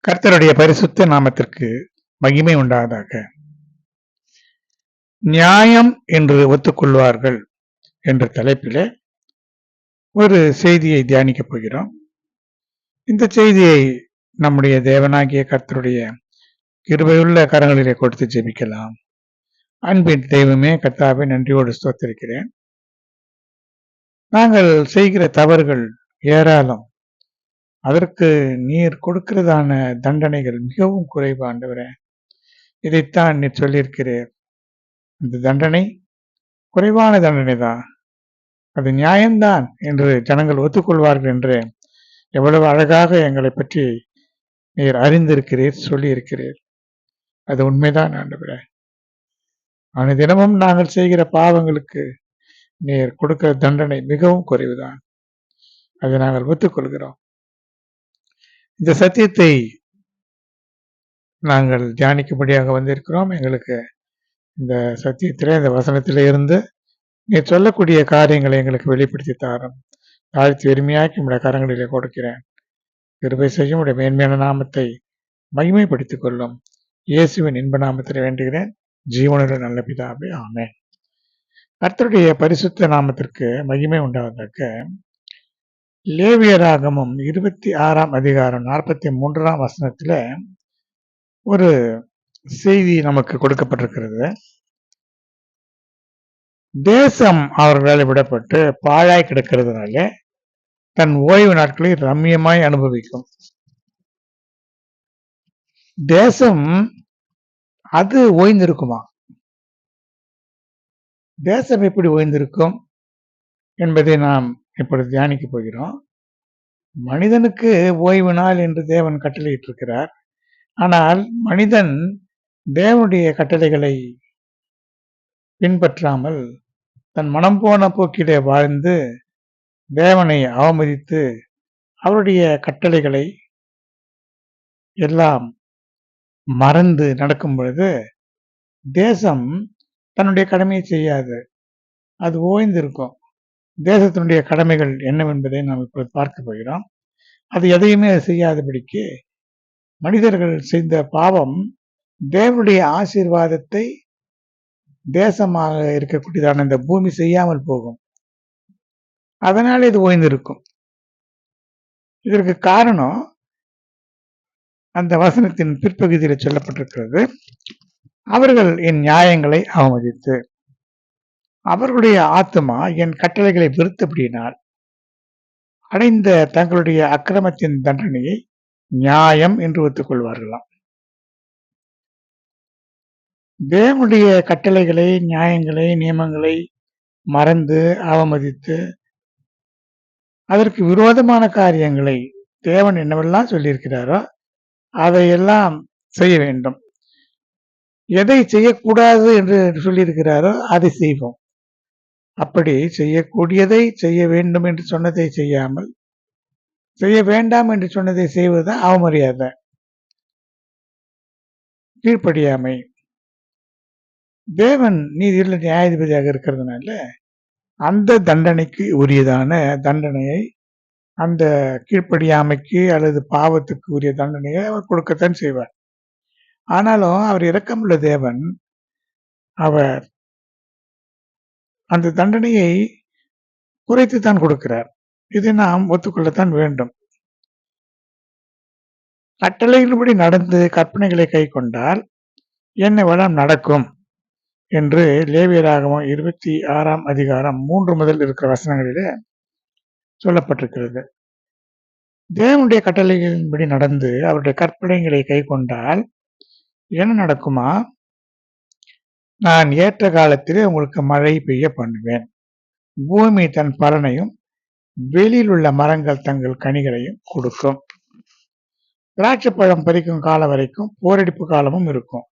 கர்த்தருடைய பரிசுத்த நாமத்திற்கு மகிமை உண்டாவதாக. நியாயம் என்று ஒத்துக்கொள்வார்கள் என்ற தலைப்பிலே ஒரு செய்தியை தியானிக்கப் போகிறோம். இந்த செய்தியை நம்முடைய தேவனாகிய கர்த்தருடைய கிருபையுள்ள கரங்களிலே கொடுத்து ஜெபிக்கலாம். அன்பின் தெய்வமே, கர்த்தாவே, நன்றியோடு ஸ்தோத்திரிக்கிறேன். நாங்கள் செய்கிற தவறுகள் ஏராளம். அதற்கு நீர் கொடுக்கிறதான தண்டனைகள் மிகவும் குறைவு ஆண்டவரே. இதைத்தான் நீர் சொல்லியிருக்கிறீர். இந்த தண்டனை குறைவான தண்டனை தான், அது நியாயம்தான் என்று ஜனங்கள் ஒத்துக்கொள்வார்கள் என்று எவ்வளவு அழகாக எங்களை பற்றி நீர் அறிந்திருக்கிறீர், சொல்லியிருக்கிறீர். அது உண்மைதான் ஆண்டவரே. அனுதினமும் நாங்கள் செய்கிற பாவங்களுக்கு நீர் கொடுக்கிற தண்டனை மிகவும் குறைவுதான். அதை நாங்கள் ஒத்துக்கொள்கிறோம். இந்த சத்தியத்தை நாங்கள் தியானிக்கும்படியாக வந்திருக்கிறோம். எங்களுக்கு இந்த சத்தியத்திலே, இந்த வசனத்திலே இருந்து நீர் சொல்லக்கூடிய காரியங்களை எங்களுக்கு வெளிப்படுத்தி தாரும். தாழ்த்தி எளிமையாக்கி உடைய கரங்களிலே கொடுக்கிறேன். கிருபை செய்யும் உடைய மேன்மையான நாமத்தை மகிமைப்படுத்திக் கொள்ளும். இயேசுவின் இன்ப நாமத்தில் வேண்டுகிறேன், ஜீவனுள்ள நல்ல பிதாவே, ஆமென். கர்த்தருடைய பரிசுத்த நாமத்திற்கு மகிமை உண்டாவதற்க லேவியராகமம் 26ஆம் அதிகாரம் 43ஆம் வசனத்துல ஒரு செய்தி நமக்கு கொடுக்கப்பட்டிருக்கிறது. தேசம் அவர்களால் விடப்பட்டு பாழாய் கிடக்கிறதுனால தன் ஓய்வு நாட்களை ரம்மியமாய் அனுபவிக்கும். தேசம் அது ஓய்ந்திருக்குமா? தேசம் எப்படி ஓய்ந்திருக்கும் என்பதை நாம் இப்பொழுது தியானிக்க போகிறோம். மனிதனுக்கு ஓய்வு நாள் என்று தேவன் கட்டளையிட்டிருக்கிறார். ஆனால் மனிதன் தேவனுடைய கட்டளைகளை பின்பற்றாமல் தன் மனம் போன போக்கிலே வாழ்ந்து தேவனை அவமதித்து அவருடைய கட்டளைகளை எல்லாம் மறந்து நடக்கும் பொழுது தேசம் தன்னுடைய கடமையை செய்யாது, அது ஓய்ந்திருக்கும். தேசத்தினுடைய கடமைகள் என்னவென்பதை நாம் இப்பொழுது பார்க்க போகிறோம். அது எதையுமே செய்யாதபடிக்கு மனிதர்கள் செய்த பாவம் தேவனுடைய ஆசீர்வாதத்தை தேசமாக இருக்கக்கூடியதான இந்த பூமி செய்யாமல் போகும். அதனால இது ஓய்ந்திருக்கும். இதற்கு காரணம் அந்த வசனத்தின் பிற்பகுதியில் சொல்லப்பட்டிருக்கிறது. அவர்கள் என் நியாயங்களை அவமதித்து அவர்களுடைய ஆத்மா என் கட்டளைகளை வெறுத்தபடியினால் அடைந்த தங்களுடைய அக்கிரமத்தின் தண்டனையை நியாயம் என்று ஒத்துக்கொள்வார்களாம். தேவனுடைய கட்டளைகளை, நியாயங்களை, நியமங்களை மறந்து அவமதித்து அதற்கு விரோதமான காரியங்களை தேவன் என்னவெல்லாம் சொல்லியிருக்கிறாரோ அதையெல்லாம் செய்ய வேண்டும். எதை செய்யக்கூடாது என்று சொல்லியிருக்கிறாரோ அதை செய்வோம். அப்படி செய்யக்கூடியதை செய்ய வேண்டும் என்று சொன்னதை செய்யாமல் செய்ய வேண்டாம் என்று சொன்னதை செய்வதுதான் அவமரியாதை, கீழ்ப்படியாமை. தேவன் நீதியுள்ள நியாயாதிபதியாக இருக்கிறதுனால அந்த தண்டனைக்கு உரியதான தண்டனையை, அந்த கீழ்ப்படியாமைக்கு அல்லது பாவத்துக்கு உரிய தண்டனையை அவர் கொடுக்கத்தான் செய்வார். ஆனாலும் அவர் இரக்கமுள்ள தேவன். அவர் அந்த தண்டனையை குறைத்துத்தான் கொடுக்கிறார். இதை நாம் ஒத்துக்கொள்ளத்தான் வேண்டும். கட்டளையின்படி நடந்து கற்பனைகளை கை கொண்டால் என்ன வளம் நடக்கும் என்று லேவியராகமம் 26ஆம் அதிகாரம் 3 முதல் இருக்கிற வசனங்களிலே சொல்லப்பட்டிருக்கிறது. தேவனுடைய கட்டளைகளின்படி நடந்து அவருடைய கற்பனைகளை கை கொண்டால் என்ன நடக்குமா? நான் ஏற்ற காலத்திலே உங்களுக்கு மழை பெய்ய பண்ணுவேன், பூமி தன் பலனையும் வெளியில் உள்ள மரங்கள் தங்கள் கனிகளையும் கொடுக்கும். திராட்சைப்பழம் பறிக்கும் காலம் வரைக்கும் போரடிப்பு காலமும் இருக்கும்,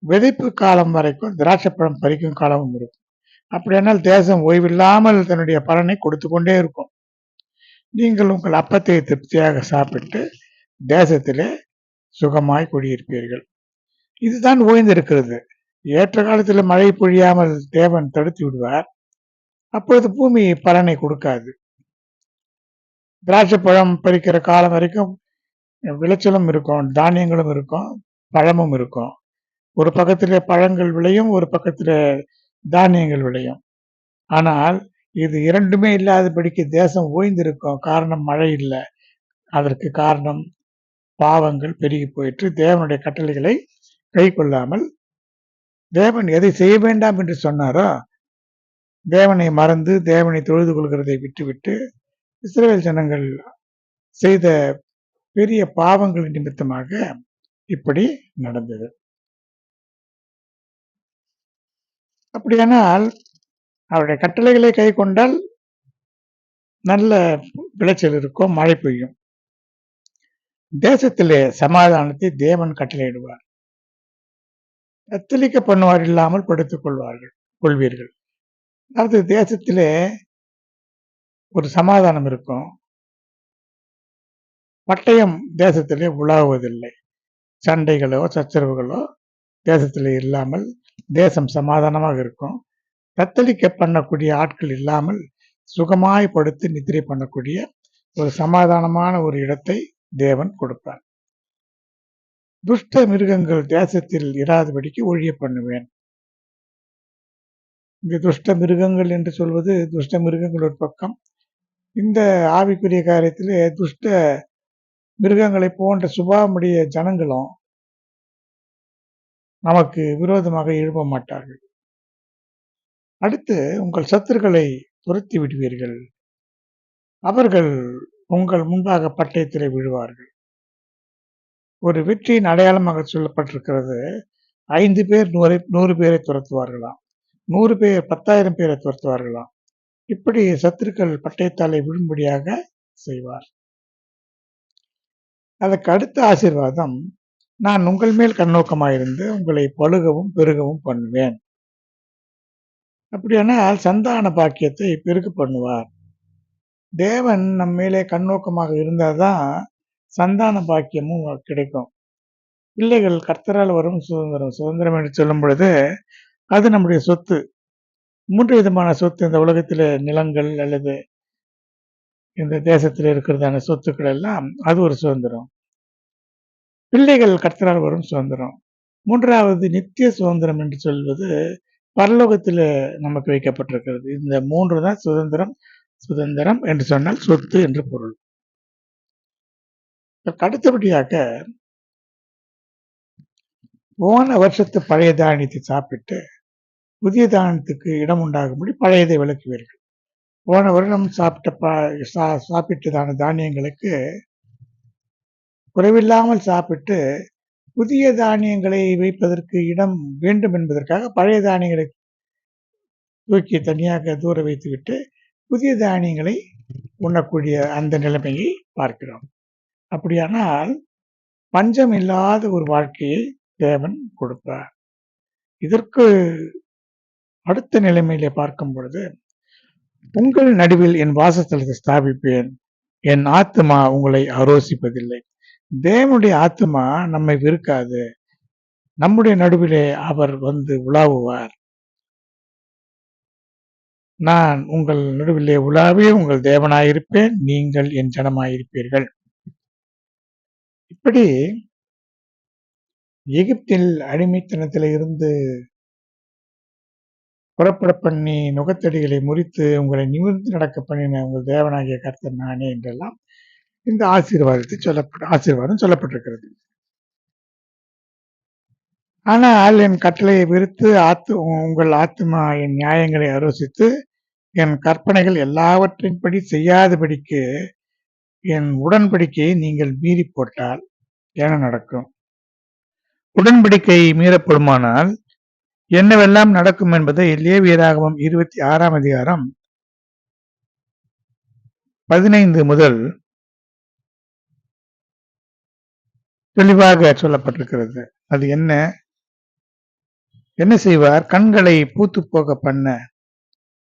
விதைப்பு காலம் வரைக்கும் திராட்சைப்பழம் பறிக்கும் காலமும் இருக்கும். அப்படியானால் தேசம் ஓய்வில்லாமல் தன்னுடைய பலனை கொடுத்து கொண்டே இருக்கும். நீங்கள் உங்கள் அப்பத்தை திருப்தியாக சாப்பிட்டு தேசத்திலே சுகமாய் குடியிருப்பீர்கள். இதுதான் ஓய்ந்திருக்கிறது. ஏற்ற காலத்தில் மழை பொழியாமல் தேவன் தடுத்து விடுவார். அப்பொழுது பூமி பலனை கொடுக்காது. திராட்சை பழம் பறிக்கிற காலம் வரைக்கும் விளைச்சலும் இருக்கும், தானியங்களும் இருக்கும், பழமும் இருக்கும். ஒரு பக்கத்திலே பழங்கள் விளையும், ஒரு பக்கத்திலே தானியங்கள் விளையும். ஆனால் இது இரண்டுமே இல்லாதபடிக்கு தேசம் ஓய்ந்திருக்கும். காரணம் மழை இல்ல. அதற்கு காரணம் பாவங்கள் பெருகி போயிற்று. தேவனுடைய கட்டளைகளை கைக்கொள்ளாமல், தேவன் எதை செய்ய வேண்டாம் என்று சொன்னாரோ, தேவனை மறந்து தேவனை தொழுது கொள்கிறதை விட்டுவிட்டு இஸ்ரவேல் ஜனங்கள் செய்த பெரிய பாவங்களின் நிமித்தமாக இப்படி நடந்தது. அப்படியானால் அவருடைய கட்டளைகளை கை கொண்டால் நல்ல விளைச்சல் இருக்கும், மழை பெய்யும். தேசத்திலே சமாதானத்தை தேவன் கட்டளையிடுவார். தத்தளிக்க பண்ணுவார் இல்லாமல் படுத்துக் கொள்வீர்கள். அதாவது தேசத்திலே ஒரு சமாதானம் இருக்கும். பட்டயம் தேசத்திலே உலாவுவதில்லை. சண்டைகளோ சச்சரவுகளோ தேசத்திலே இல்லாமல் தேசம் சமாதானமாக இருக்கும். தத்தளிக்க பண்ணக்கூடிய ஆட்கள் இல்லாமல் சுகமாய் படுத்து நித்திரை பண்ணக்கூடிய ஒரு சமாதானமான ஒரு இடத்தை தேவன் கொடுப்பார். துஷ்ட மிருகங்கள் தேசத்தில் இராதபடிக்கு ஒழிய பண்ணுவேன். இந்த துஷ்ட மிருகங்கள் என்று சொல்வது துஷ்ட மிருகங்கள் ஒரு பக்கம். இந்த ஆவிக்குரிய காரியத்திலே துஷ்ட மிருகங்களை போன்ற சுபாவமுடைய ஜனங்களும் நமக்கு விரோதமாக எழுப்ப மாட்டார்கள். அடுத்து உங்கள் சத்துருக்களை துரத்தி விடுவீர்கள். அவர்கள் உங்கள் முன்பாக பட்டயத்திலே விழுவார்கள். ஒரு வெற்றியின் அடையாளமாக சொல்லப்பட்டிருக்கிறது. 5 பேர் 100 பேரை துரத்துவார்களாம். 100 பேர் 10,000 பேரை துரத்துவார்களாம். இப்படி சத்துருக்கள் பட்டயத்தாலே விழும்படியாக செய்வார். அதற்கு அடுத்த ஆசீர்வாதம், நான் உங்கள் மேல் கண்ணோக்கமாயிருந்து உங்களை பலுகவும் பெருகவும் பண்ணுவேன். அப்படியானால் சந்தான பாக்கியத்தை பெருக பண்ணுவார். தேவன் நம் மேலே கண்ணோக்கமாக இருந்தாதான் சந்தான பாக்கியமும் கிடைக்கும். பிள்ளைகள் கர்த்தரால் வரும் சுதந்திரம். சுதந்திரம் என்று சொல்லும் பொழுது அது நம்முடைய சொத்து. 3 விதமான சொத்து இந்த உலகத்திலே, நிலங்கள் அல்லது இந்த தேசத்தில் இருக்கிறதான சொத்துக்கள் எல்லாம் அது ஒரு சுதந்திரம். பிள்ளைகள் கர்த்தரால் வரும் சுதந்திரம். 3வது நித்திய சுதந்திரம் என்று சொல்வது பரலோகத்தில் நமக்கு வைக்கப்பட்டிருக்கிறது. இந்த 3 தான் சுதந்திரம். சுதந்திரம் என்று சொன்னால் சொத்து என்று பொருள். அடுத்தபடியாக போன வருஷத்து பழைய தானியத்தை சாப்பிட்டு புதிய தானியத்துக்கு இடம் உண்டாகும்படி பழையதை விளக்குவீர்கள். போன வருடம் சாப்பிட்டதான தானியங்களுக்கு குறைவில்லாமல் சாப்பிட்டு புதிய தானியங்களை வைப்பதற்கு இடம் வேண்டும் என்பதற்காக பழைய தானியங்களை தூக்கி தனியாக தூர வைத்துவிட்டு புதிய தானியங்களை உண்ணக்கூடிய அந்த நிலைமையை பார்க்கிறோம். அப்படியானால் பஞ்சம் இல்லாத ஒரு வாழ்க்கையை தேவன் கொடுப்பார். இதற்கு அடுத்த நிலைமையிலே பார்க்கும் பொழுது, உங்கள் நடுவில் என் வாசஸ்தலத்தை ஸ்தாபிப்பேன், என் ஆத்துமா உங்களை ஆரோசிப்பதில்லை. தேவனுடைய ஆத்துமா நம்மை வெறுக்காது. நம்முடைய நடுவிலே அவர் வந்து உலாவுவார். நான் உங்கள் நடுவிலே உலாவே உங்கள் தேவனாயிருப்பேன், நீங்கள் என் ஜனமாயிருப்பீர்கள். இப்படி எகிப்தில் அடிமைத்தனத்தில இருந்து புறப்பட பண்ணி நுகத்தடிகளை முறித்து உங்களை நிமிர்ந்து நடக்க பண்ணின உங்கள் தேவனாகிய கர்த்தர் நானே என்றெல்லாம் இந்த ஆசீர்வாதம் சொல்லப்பட்டிருக்கிறது. ஆனால் என் கட்டளையை விருத்து உங்கள் ஆத்துமா என் நியாயங்களை ஆலோசித்து என் கற்பனைகள் எல்லாவற்றின்படி செய்யாதபடிக்கு என் உடன்படிக்கையை நீங்கள் மீறி போட்டால் என்ன நடக்கும்? உடன்படிக்கை மீறப்படுமானால் என்னவெல்லாம் நடக்கும் என்பதை லேவியராகமம் 26ஆம் அதிகாரம் 15 முதல் தெளிவாக சொல்லப்பட்டிருக்கிறது. அது என்ன செய்வார்? கண்களை பூத்து போக பண்ண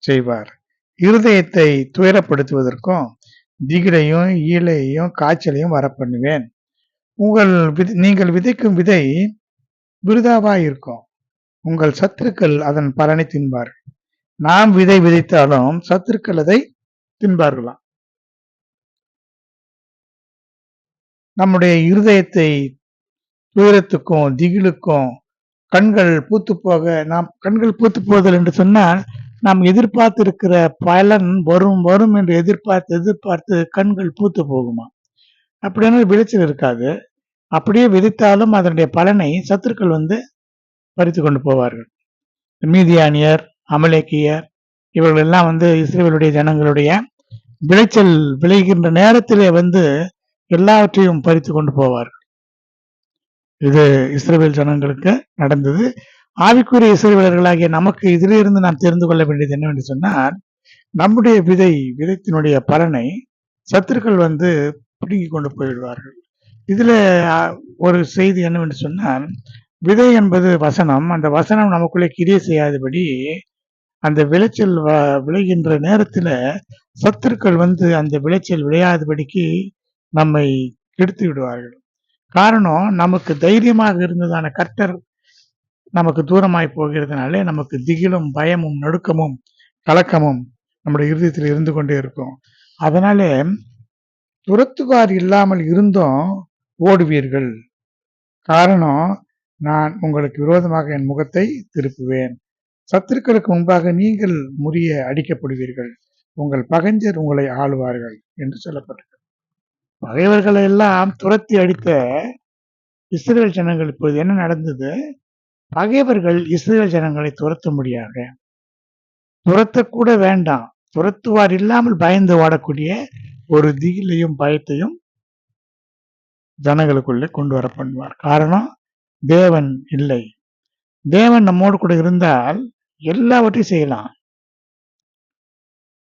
செய்வார். இருதயத்தை துயரப்படுத்துவதற்கும் திகிலையும் ஈழையையும் காய்ச்சலையும் வர பண்ணுவேன். நீங்கள் விதைக்கும் விதை விருதாவாய் இருக்கும். உங்கள் சத்துருக்கள் அதன் பலனை தின்பார்கள். நாம் விதை விதைத்தாலும் சத்துருக்கள் அதை தின்பார்களாம். நம்முடைய இருதயத்தை துயரத்துக்கும் திகிலுக்கும் கண்கள் பூத்து போக, நாம் கண்கள் பூத்து போதல் என்று சொன்னால் நாம் எதிர்பார்த்திருக்கிற பலன் வரும் வரும் என்று எதிர்பார்த்து எதிர்பார்த்து கண்கள் பூத்து போகுமா? அப்படியான விளைச்சல் இருக்காது. அப்படியே விதைத்தாலும் அதனுடைய பலனை சத்துருக்கள் வந்து பறித்து கொண்டு போவார்கள். மீதியானியர், அமலேக்கியர் இவர்கள் எல்லாம் வந்து இஸ்ரேலுடைய ஜனங்களுடைய விளைச்சல் விளைகின்ற நேரத்திலே வந்து எல்லாவற்றையும் பறித்து கொண்டு போவார்கள். இது இஸ்ரவேல் ஜனங்களுக்கு நடந்தது. ஆவிக்குரிய இஸ்ரவேலர்களாகிய நமக்கு இதிலிருந்து நாம் தெரிந்து கொள்ள வேண்டியது என்னவென்று சொன்னால், நம்முடைய விதைத்தினுடைய பலனை சத்துருக்கள் வந்து பிடுங்கி கொண்டு போய்விடுவார்கள். இதுல ஒரு செய்தி என்னவென்று சொன்னால், விதை என்பது வசனம். அந்த வசனம் நமக்குள்ளே கிரியை செய்யாதபடி அந்த விளைச்சல் விளைகின்ற நேரத்துல சத்துருக்கள் வந்து அந்த விளைச்சல் விளையாதபடிக்கு நம்மை கெடுத்து விடுவார்கள். காரணம், நமக்கு தைரியமாக இருந்ததான கர்த்தர் நமக்கு தூரமாய் போகிறதுனாலே நமக்கு திகிலும் பயமும் நடுக்கமும் கலக்கமும் நம்முடைய இருதயத்தில் இருந்து கொண்டே இருக்கும். அதனாலே துரத்துவார் இல்லாமல் இருந்தும் ஓடுவீர்கள். காரணம், நான் உங்களுக்கு விரோதமாக என் முகத்தை திருப்புவேன். சத்துருக்களுக்கு முன்பாக நீங்கள் முறிய அடிக்கப்படுவீர்கள். உங்கள் பகைஞர் உங்களை ஆளுவார்கள் என்று சொல்லப்பட்டிருக்கிறது. பகைவர்களை எல்லாம் துரத்தி அடித்த இஸ்ரேல் ஜனங்கள் இப்போது என்ன நடந்தது? பகைவர்கள் இஸ்ரேல் ஜனங்களை துரத்த முடியாது. துரத்தக்கூட வேண்டாம். துரத்துவார் இல்லாமல் பயந்து ஓடக்கூடிய ஒரு திகிலையும் பயத்தையும் ஜனங்களுக்குள்ளே கொண்டு வர பண்ணுவார். காரணம், தேவன் இல்லை. தேவன் நம்மோடு கூட இருந்தால் எல்லாவற்றையும் செய்யலாம்.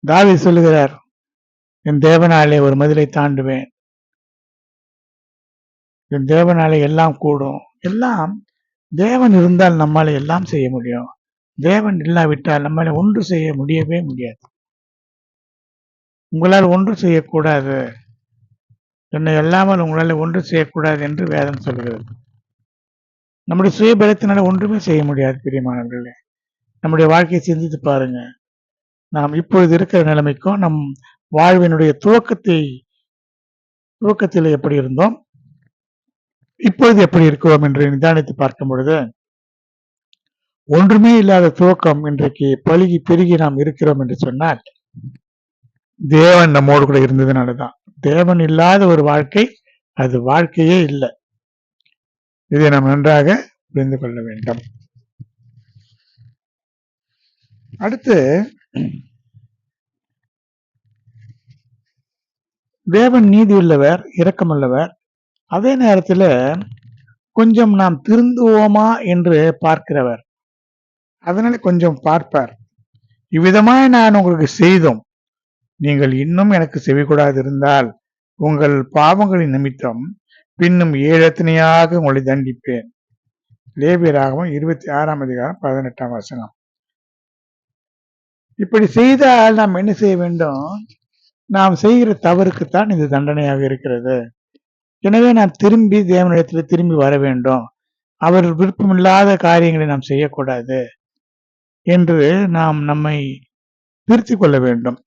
தாவீது சொல்லுகிறார், என் தேவனாலே ஒரு மதிலை தாண்டுவேன், என் தேவனாலே எல்லாம் கூடும். எல்லாம் தேவன் இருந்தால் நம்மால எல்லாம் செய்ய முடியும். தேவன் இல்லாவிட்டால் நம்மால ஒன்று செய்ய முடியவே முடியாது. உங்களால் ஒன்று செய்யக்கூடாது, என்னை எல்லாமல் உங்களால் ஒன்று செய்யக்கூடாது என்று வேதம் சொல்கிறது. நம்முடைய சுய பலத்தினால ஒன்றுமே செய்ய முடியாது. பிரியமானவர்களே, நம்முடைய வாழ்க்கையை சிந்தித்து பாருங்க. நாம் இப்பொழுது இருக்கிற நிலைமைக்கும் நம் வாழ்வினுடைய துவக்கத்தில் எப்படி இருந்தோம், இப்பொழுது எப்படி இருக்கிறோம் என்று நிதானித்து பார்க்கும் பொழுது, ஒன்றுமே இல்லாத துவக்கம் இன்றைக்கு பழுகி பெருகி நாம் இருக்கிறோம் என்று சொன்னால் தேவன் நம்மோடு கூட இருந்ததுனாலதான். தேவன் இல்லாத ஒரு வாழ்க்கை அது வாழ்க்கையே இல்லை. இதை நாம் நன்றாக புரிந்து கொள்ள வேண்டும். அடுத்து, தேவன் நீதி உள்ளவர், இரக்கமுள்ளவர். அதே நேரத்தில் கொஞ்சம் நாம் திருந்துவோமா என்று பார்க்கிறவர். அதனால கொஞ்சம் பார்ப்பார். இவ்விதமாய் நான் உங்களுக்கு செய்தோம், நீங்கள் இன்னும் எனக்கு செவிக்கூடாது இருந்தால் உங்கள் பாவங்களின் நிமித்தம் பின்னும் 7 எத்தனையாக உங்களை தண்டிப்பேன். லேவியராகமம் 26:18. இப்படி செய்தால் நாம் என்ன செய்ய வேண்டும்? நாம் செய்கிற தவறுக்குத்தான் இது தண்டனையாக இருக்கிறது. எனவே நாம் திரும்பி தேவனிடத்தில் திரும்பி வர வேண்டும். அவர் விருப்பமில்லாத காரியங்களை நாம் செய்யக்கூடாது என்று நாம் நம்மை திருத்திக் கொள்ள வேண்டும்.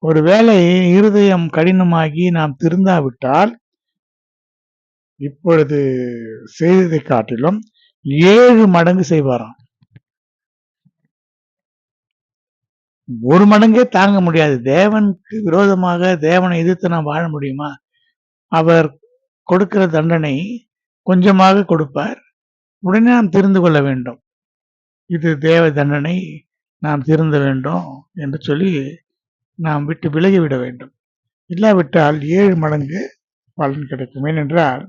ஒருவேளை இருதயம் கடினமாகி நாம் திருந்தாவிட்டால் இப்பொழுது செய்ததை காட்டிலும் 7 மடங்கு செய்வாராம். 1 மடங்கே தாங்க முடியாது. தேவனுக்கு விரோதமாக தேவனை எதிர்த்து நாம் வாழ முடியுமா? அவர் கொடுக்கிற தண்டனை கொஞ்சமாக கொடுப்பார். உடனே நாம் தெரிந்து கொள்ள வேண்டும், இது தேவ தண்டனை, நாம் திருந்த வேண்டும் என்று சொல்லி நாம் விட்டு விலகிவிட வேண்டும். இல்லாவிட்டால் 7 மடங்கு பலன் கிடைக்கும். ஏனென்றால்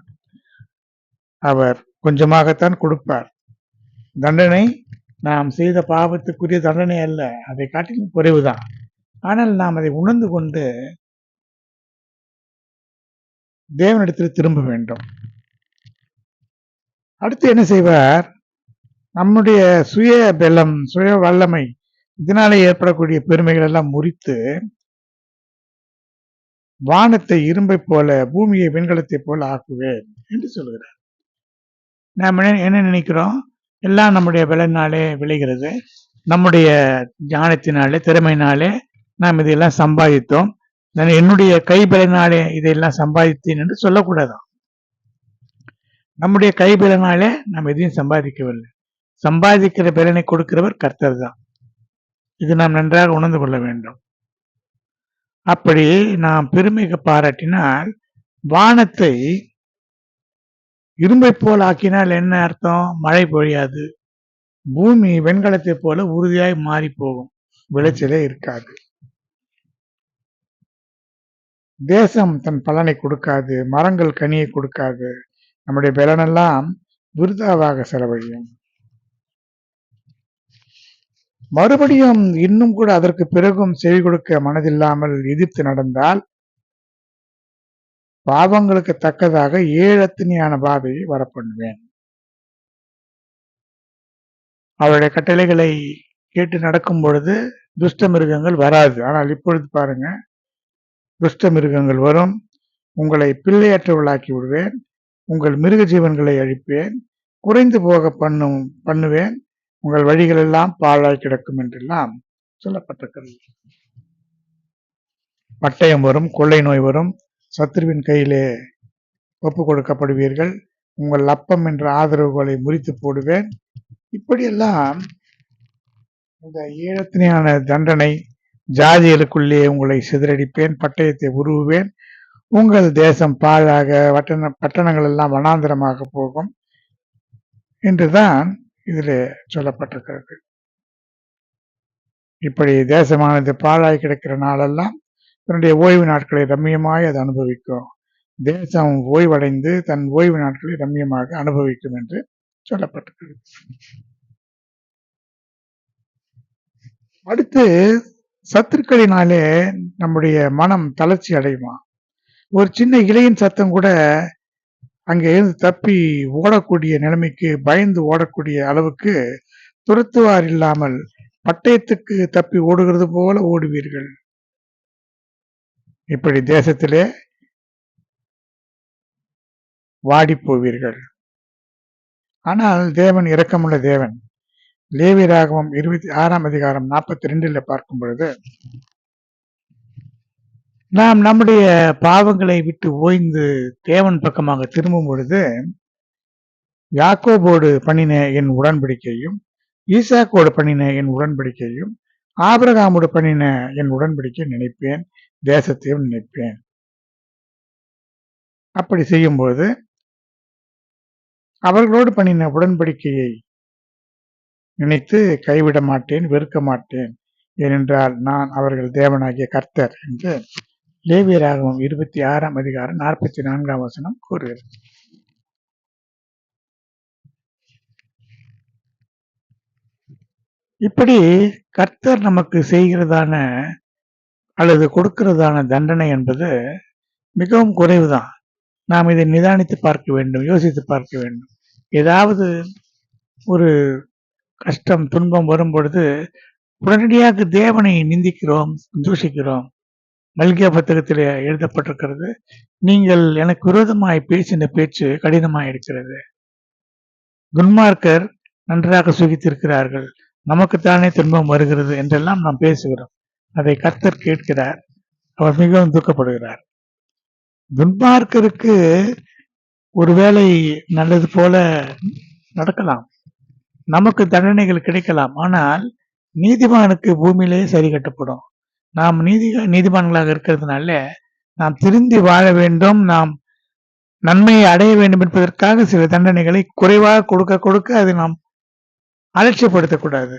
அவர் கொஞ்சமாகத்தான் கொடுப்பார். தண்டனை நாம் செய்த பாவத்துக்குரிய தண்டனை அல்ல, அதை காட்டிலும் குறைவுதான். ஆனால் நாம் அதை உணர்ந்து கொண்டு தேவனிடத்தில் திரும்ப வேண்டும். அடுத்து என்ன செய்வார்? நம்முடைய சுய பலம், சுய வல்லமை, இதனாலே ஏற்படக்கூடிய பெருமைகள் எல்லாம் முறித்து வானத்தை இரும்பை போல பூமியை வெண்கலத்தை போல ஆக்குவேன் என்று சொல்கிறார். நாம் என்ன நினைக்கிறோம்? எல்லாம் நம்முடைய பலனாலே விளைகிறது, நம்முடைய ஞானத்தினாலே திறமையினாலே நாம் இதையெல்லாம் சம்பாதித்தோம், நான் என்னுடைய கைபலனாலே இதையெல்லாம் சம்பாதித்தேன் என்று சொல்லக்கூடாதான். நம்முடைய கைபலனாலே நாம் எதையும் சம்பாதிக்கவில்லை. சம்பாதிக்கிற பலனை கொடுக்கிறவர் கர்த்தர் தான். இது நாம் நன்றாக உணர்ந்து கொள்ள வேண்டும். அப்படி நாம் பெருமை பாராட்டினால் வானத்தை இரும்பை போல் ஆக்கினால் என்ன அர்த்தம்? மழை பொழியாது. பூமி வெண்கலத்தை போல உறுதியாய் மாறி போகும், விளைச்சலே இருக்காது. தேசம் தன் பலனை கொடுக்காது, மரங்கள் கனியை கொடுக்காது, நம்முடைய பலனெல்லாம் விருதாவாக செலவழியும். மறுபடியும் இன்னும் கூட அதற்கு பிறகும் செவி கொடுக்க மனதில்லாமல் எதிர்த்து நடந்தால் பாவங்களுக்கு தக்கதாக 7 அத்தனையான பாதையை வரப்பண்ணுவேன். அவருடைய கட்டளைகளை கேட்டு நடக்கும் பொழுது துஷ்ட மிருகங்கள் வராது. ஆனால் இப்பொழுது பாருங்க, துஷ்ட மிருகங்கள் வரும், உங்களை பிள்ளையற்றவர்களாக்கி விடுவேன், உங்கள் மிருக ஜீவன்களை அழிப்பேன், குறைந்து போக பண்ணுவேன், உங்கள் வழிகள் எல்லாம் பாழாய் கிடக்கும் என்றெல்லாம் சொல்லப்பட்டிருக்கிறது. பட்டயம் வரும், கொள்ளை நோய் வரும், சத்ருவின் கையிலே ஒப்பு கொடுக்கப்படுவீர்கள், உங்கள் அப்பம் என்ற ஆதரவுகளை முறித்து போடுவேன். இப்படியெல்லாம் இந்த 7 அத்தனையான தண்டனை, ஜாதிகளுக்குள்ளே உங்களை சிதறடிப்பேன், பட்டயத்தை உருவுவேன், உங்கள் தேசம் பாழாக பட்டணங்கள் எல்லாம் வனாந்திரமாக போகும் என்றுதான் இதில் சொல்லப்பட்டிருக்கிறது. இப்படி தேசமானது பாழாய் கிடக்கிற நாளெல்லாம் தன்னுடைய ஓய்வு நாட்களை ரம்மியமாய் அது அனுபவிக்கும். தேசம் ஓய்வடைந்து தன் ஓய்வு நாட்களை ரம்மியமாக அனுபவிக்கும் என்று சொல்லப்பட்டிருக்கிறது. அடுத்து, சத்துருக்களினாலே நம்முடைய மனம் தளர்ச்சி அடையுமா? ஒரு சின்ன இலையின் சத்தம் கூட அங்கே இருந்து தப்பி ஓடக்கூடிய நிலைமைக்கு, பயந்து ஓடக்கூடிய அளவுக்கு துரத்துவார் இல்லாமல் பட்டயத்துக்கு தப்பி ஓடுகிறது போல ஓடுவீர்கள். இப்படி தேசத்திலே வாடி போவீர்கள். ஆனால் தேவன் இரக்கமுள்ள தேவன். லேவியராகமம் 26ஆம் அதிகாரம் 42 பார்க்கும் பொழுது, நாம் நம்முடைய பாவங்களை விட்டு ஓய்ந்து தேவன் பக்கமாக திரும்பும் பொழுது, யாக்கோபோடு பண்ணின என் உடன்படிக்கையும், ஈசாக்கோடு பண்ணின என் உடன்படிக்கையும், ஆபிரகாமோடு பண்ணின என் உடன்படிக்கை நினைப்பேன், தேசத்தையும் நினைப்பேன். அப்படி செய்யும்போது அவர்களோடு பண்ணின உடன்படிக்கையை நினைத்து கைவிட மாட்டேன், வெறுக்க மாட்டேன், ஏனென்றால் நான் அவர்கள் தேவனாகிய கர்த்தர் என்று லேவியராகமம் 26ஆம் அதிகாரம் 44ஆம் வசனம் கூறுகிறது. இப்படி கர்த்தர் நமக்கு செய்கிறதான அல்லது கொடுக்கிறதான தண்டனை என்பது மிகவும் குறைவுதான். நாம் இதை நிதானித்து பார்க்க வேண்டும், யோசித்து பார்க்க வேண்டும். ஏதாவது ஒரு கஷ்டம், துன்பம் வரும் பொழுது உடனடியாக தேவனை நிந்திக்கிறோம், தூஷிக்கிறோம். மல்கியா புத்தகத்தில் எழுதப்பட்டிருக்கிறது, நீங்கள் எனக்கு விரோதமாய் பேசின பேச்சு கடினமாய் இருக்கிறது, துன்மார்க்கர் நன்றாக சுகித்திருக்கிறார்கள், நமக்குத்தானே துன்பம் வருகிறது என்றெல்லாம் நாம் பேசுகிறோம். அதை கர்த்தர் கேட்கிறார், அவர் மிகவும் துக்கப்படுகிறார். துன்மார்க்கருக்கு ஒருவேளை நல்லது போல நடக்கலாம், நமக்கு தண்டனைகள் கிடைக்கலாம், ஆனால் நீதிமானுக்கு பூமியிலே சரி கட்டப்படும். நாம் நீதிமான்களாக இருக்கிறதுனால நாம் திருந்தி வாழ வேண்டும், நாம் நன்மையை அடைய வேண்டும் என்பதற்காக சில தண்டனைகளை குறைவாக கொடுக்க கொடுக்க அதை நாம் அலட்சியப்படுத்தக்கூடாது.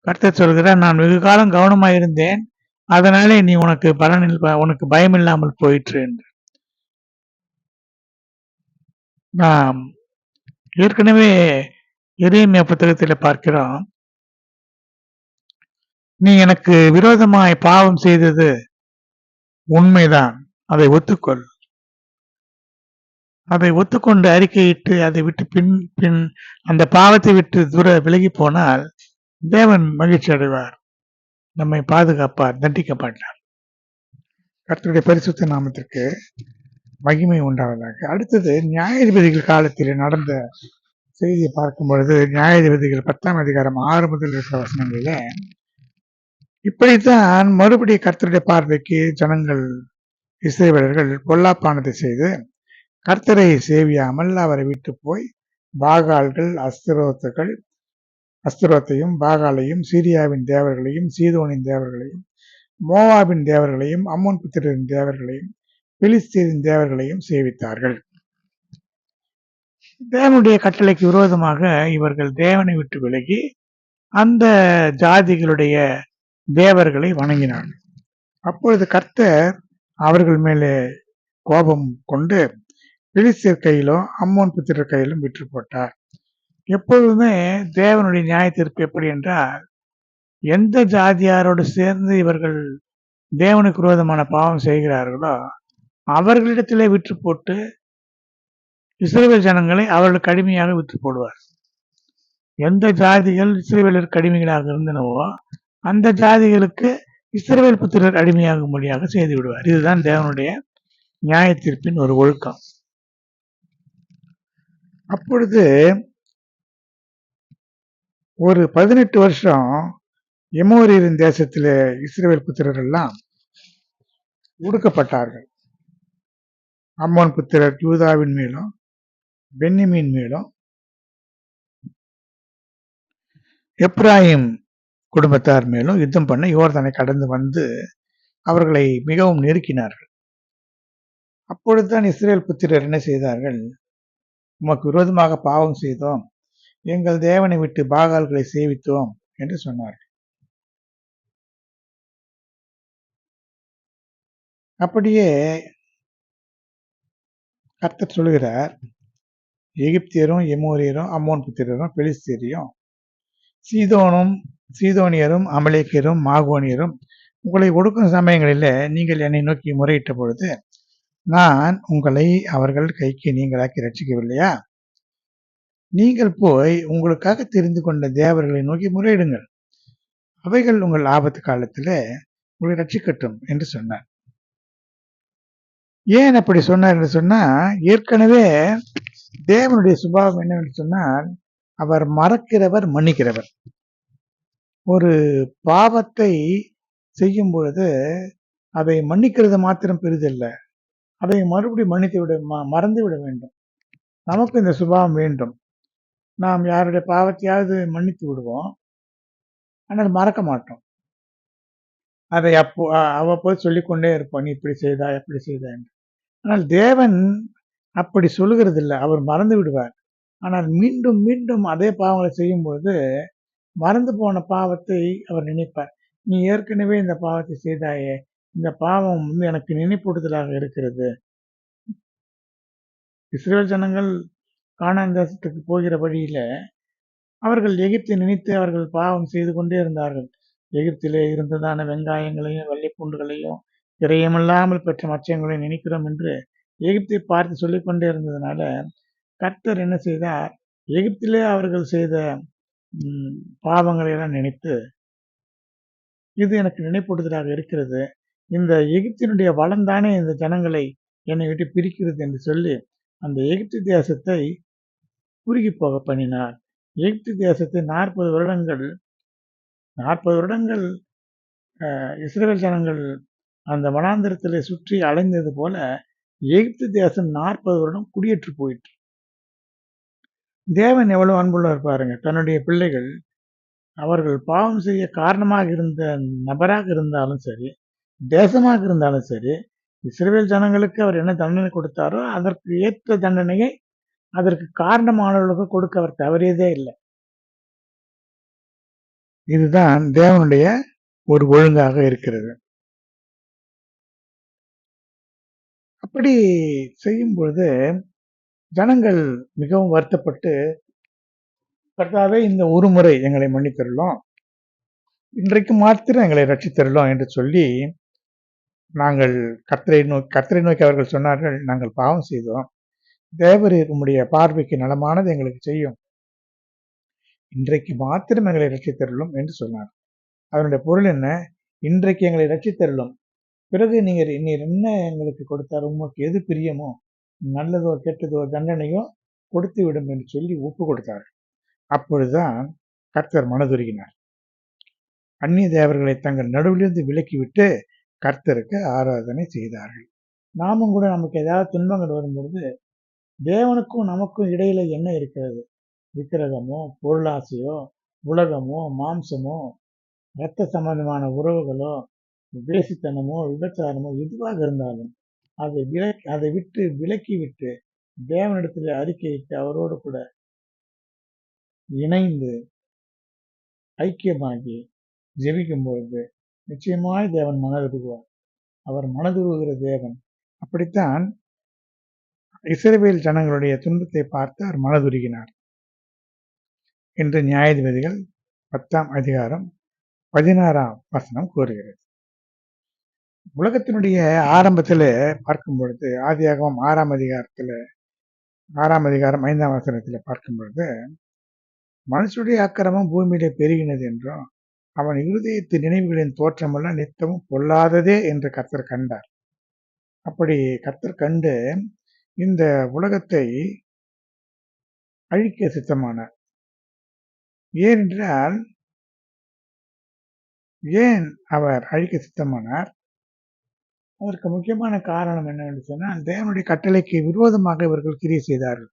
கர்த்தர் சொல்கிறார், நான் வெகு காலம் கவனமாயிருந்தேன், அதனாலே நீ உனக்கு பயம் இல்லாமல் போயிற்று என்று. நாம் ஏற்கனவே எரேமியா புத்தகத்தில் பார்க்கிறோம், நீ எனக்கு விரோதமாய் பாவம் செய்தது உண்மைதான், அதை ஒத்துக்கொள், அதை ஒத்துக்கொண்டு அறிக்கையிட்டு அதை விட்டு பின் அந்த பாவத்தை விட்டு தூர விலகி போனால் தேவன் மகிழ்ச்சி அடைவார், நம்மை பாதுகாப்பார், தண்டிக்க மாட்டார். கர்த்தருடைய பரிசுத்த நாமத்திற்கு மகிமை உண்டாவதாக. அடுத்தது, நியாயாதிபதிகள் காலத்தில் நடந்த செய்தியை பார்க்கும் பொழுது, நியாயாதிபதிகள் 10ஆம் அதிகாரம் 6 முதல் 8 வசனங்களிலே இப்படித்தான் மறுபடியும் கர்த்தருடைய பார்வைக்கு ஜனங்கள், இஸ்ரவேலர்கள் பொல்லாப்பானதை செய்து கர்த்தரை சேவியாமல் அவரை விட்டு போய் பாகால்கள் அஸ்திரோத்தையும் பாகாலையும் சீரியாவின் தேவர்களையும் சீதோனின் தேவர்களையும் மோவாபின் தேவர்களையும் அம்மோன் புத்திரரின் தேவர்களையும் பெலிஸ்தீரின் தேவர்களையும் சேவித்தார்கள். தேவனுடைய கட்டளைக்கு விரோதமாக இவர்கள் தேவனை விட்டு விலகி அந்த ஜாதிகளுடைய தேவர்களை வணங்கினார்கள். அப்பொழுது கர்த்தர் அவர்கள் மேலே கோபம் கொண்டு பெலிஸ்தர் கையிலும் அம்மோன் புத்திரர் கையிலும் விற்று போட்டார். எப்பொழுதுமே தேவனுடைய நியாய தீர்ப்பு எப்படி என்றால், எந்த ஜாதியாரோடு சேர்ந்து இவர்கள் தேவனுக்கு விரோதமான பாவம் செய்கிறார்களோ அவர்களிடத்திலே விற்று போட்டு இஸ்ரவேல் ஜனங்களை அவர்களுக்கு அடிமையாக விற்று போடுவார். எந்த ஜாதிகள் இஸ்ரவேலருக்கு அடிமைகளாக இருந்தனவோ அந்த ஜாதிகளுக்கு இஸ்ரவேல் புத்திரர் அடிமையாகும்படியாக செய்து விடுவார். இதுதான் தேவனுடைய நியாய தீர்ப்பின் ஒரு ஒழுக்கம். அப்பொழுது ஒரு 18 வருஷம் எமோரியரின் தேசத்திலே இஸ்ரவேல் புத்திரர் எல்லாம் ஒடுக்கப்பட்டார்கள். அம்மோன் புத்திரர் யூதாவின் மேலும் பென்யமீன் மேலும் எப்ராயிம் குடும்பத்தார் மேலும் யுத்தம் பண்ண யோர்தானை கடந்து வந்து அவர்களை மிகவும் நெருக்கினார்கள். அப்பொழுதுதான் இஸ்ரேல் புத்திரர் என்ன செய்தார்கள்? உமக்கு விரோதமாக பாவம் செய்தோம், எங்கள் தேவனை விட்டு பாகால்களை சேவித்தோம் என்று சொன்னார்கள். அப்படியே கர்த்தர் சொல்கிறார், எகிப்தியரும் எமோரியரும் அம்மோன் புத்திரரும் பெலிஸ்தீரியும் சீதோனியரும் அமலேக்கியரும் மாகோனியரும் உங்களை ஒடுக்கும் சமயங்களில் நீங்கள் என்னை நோக்கி முறையிட்ட பொழுது நான் உங்களை அவர்கள் கைக்கு நீங்களாக்கி ரட்சிக்கவில்லையா? நீங்கள் போய் உங்களுக்காக தெரிந்து கொண்ட தேவர்களை நோக்கி முறையிடுங்கள், அவைகள் உங்கள் ஆபத்து காலத்துல உங்களை ரட்சிக்கட்டும் என்று சொன்னார். ஏன் அப்படி சொன்னார் என்று சொன்னா, ஏற்கனவே தேவனுடைய சுபாவம் என்னவென்று சொன்னால் அவர் மறக்கிறவர், மன்னிக்கிறவர். ஒரு பாவத்தை செய்யும் பொழுது அதை மன்னிக்கிறது மாத்திரம் பெரிதல்ல, அதை மறுபடியும் மறந்து விட வேண்டும். நமக்கு இந்த சுபாவம் வேண்டும். நாம் யாருடைய பாவத்தையாவது மன்னித்து விடுவோம், ஆனால் மறக்க மாட்டோம். அதை அவ்வப்போது சொல்லிக்கொண்டே இருப்போம், நீ இப்படி செய்தா எப்படி செய்தா என்று. ஆனால் தேவன் அப்படி சொல்லுகிறது இல்லை, அவர் மறந்து விடுவார். ஆனால் மீண்டும் மீண்டும் அதே பாவங்களை செய்யும் பொழுது மறந்து போன பாவத்தை அவர் நினைப்பார். நீ ஏற்கனவே இந்த பாவத்தை செய்தாயே, இந்த பாவம் எனக்கு நினைப்பூட்டுதலாக இருக்கிறது. இஸ்ரேல் ஜனங்கள் கானான் தேசத்துக்கு போகிற வழியில அவர்கள் எகிப்தை நினைத்து அவர்கள் பாவம் செய்து கொண்டே இருந்தார்கள். எகிப்திலே இருந்ததான வெங்காயங்களையும் வெள்ளைப்பூண்டுகளையும் இறையமில்லாமல் பெற்ற மச்சங்களையும் நினைக்கிறோம் என்று எகிப்தை பார்த்து சொல்லிக்கொண்டே இருந்ததுனால கர்த்தர் என்ன செய்தார்? எகிப்திலே அவர்கள் செய்த பாவங்களை எல்லாம் நினைத்து, இது எனக்கு நினைப்பூட்டுதலாக இருக்கிறது, இந்த எகிப்தினுடைய வளம்தானே இந்த ஜனங்களை என்னை விட்டு பிரிக்கிறது என்று சொல்லி அந்த எகிப்து தேசத்தை குறுகி போக பண்ணினார். எகிப்து தேசத்தை 40 வருடங்கள் இஸ்ரவேல் ஜனங்கள் அந்த வனாந்திரத்திலே சுற்றி அலைந்தது போல எகிப்து தேசம் 40 வருடம் குடியேற்று போயிற்று. தேவன் எவ்வளவு அன்புள்ளவர் பாருங்க. தன்னுடைய பிள்ளைகள் அவர்கள் பாவம் செய்ய காரணமாக இருந்த நபராக இருந்தாலும் சரி, தேசமாக இருந்தாலும் சரி, இஸ்ரவேல் ஜனங்களுக்கு அவர் என்ன தண்டனை கொடுத்தாரோ அதற்கு ஏற்ற தண்டனையை அதற்கு காரணமானவர்களுக்கு கொடுக்க அவர் தவறியதே இல்லை. இதுதான் தேவனுடைய ஒரு ஒழுங்காக இருக்கிறது. அப்படி செய்யும் பொழுது ஜனங்கள் மிகவும் வருத்தப்பட்டு, கர்த்தாவே இந்த ஒரு முறை எங்களை மன்னித்தருளும், இன்றைக்கு மாத்திரம் எங்களை ரட்சித்தருளும் என்று சொல்லி நாங்கள் கர்த்தரை நோக்கி அவர்கள் சொன்னார்கள், நாங்கள் பாவம் செய்தோம், தேவரீர் உம்முடைய பார்வைக்கு நலமானது எங்களுக்கு செய்யும், இன்றைக்கு மாத்திரம் எங்களை ரட்சித்தருளும் என்று சொன்னார். அதனுடைய பொருள் என்ன? இன்றைக்கு எங்களை ரட்சித்தருளும், பிறகு நீர் என்ன எங்களுக்கு கொடுத்தார், உமக்கு எது பிரியமோ நல்லதோ கெட்டதோ தண்டனையோ கொடுத்து விடும் என்று சொல்லி ஒப்பு கொடுத்தார். அப்பொழுதுதான் கர்த்தர் மனதுருகினார். அந்நிய தேவர்களை தங்கள் நடுவிலிருந்து விலக்கிவிட்டு கர்த்தருக்கு ஆராதனை செய்தார்கள். நாமும் கூட நமக்கு ஏதாவது துன்பங்கள் வரும்பொழுது தேவனுக்கும் நமக்கும் இடையில என்ன இருக்கிறது? விக்கிரகமோ, பொருளாசையோ, உலகமோ, மாம்சமோ, இரத்த சம்பந்தமான உறவுகளோ, வேசித்தனமோ, விபச்சாரமோ எதுவாக இருந்தாலும் அதை விட்டு விலக்கி விட்டு தேவனிடத்தில் அறிக்கையிட்டு அவரோடு கூட இணைந்து ஐக்கியமாகி ஜெபிக்கும் பொழுது நிச்சயமாய் தேவன் மனதுருகுவார். அவர் மனதுருகுகிற தேவன். அப்படித்தான் இஸ்ரவேல் ஜனங்களுடைய துன்பத்தை பார்த்து அவர் மனதுருகினார் என்று நியாயாதிபதிகள் 10ஆம் அதிகாரம் 16ஆம் வசனம் கூறுகிறது. உலகத்தினுடைய ஆரம்பத்தில் பார்க்கும் பொழுது ஆதியாகமம் 6ஆம் அதிகாரம் 5ஆம் வசனத்தில் பார்க்கும் பொழுது மனுஷனுடைய அக்கிரமம் பூமியிலே பெருகினது என்றும் அவன் இருதயத்து நினைவுகளின் தோற்றமெல்லாம் நித்தமும் பொல்லாததே என்று கர்த்தர் கண்டார். அப்படி கர்த்தர் கண்டு இந்த உலகத்தை அழிக்க சித்தமானார். ஏனென்றால் ஏன் அவர் அழிக்க சித்தமானார்? அதற்கு முக்கியமான காரணம் என்னவென்று சொன்னால் தேவனுடைய கட்டளைக்கு விரோதமாக இவர்கள் கிரியை செய்தார்கள்.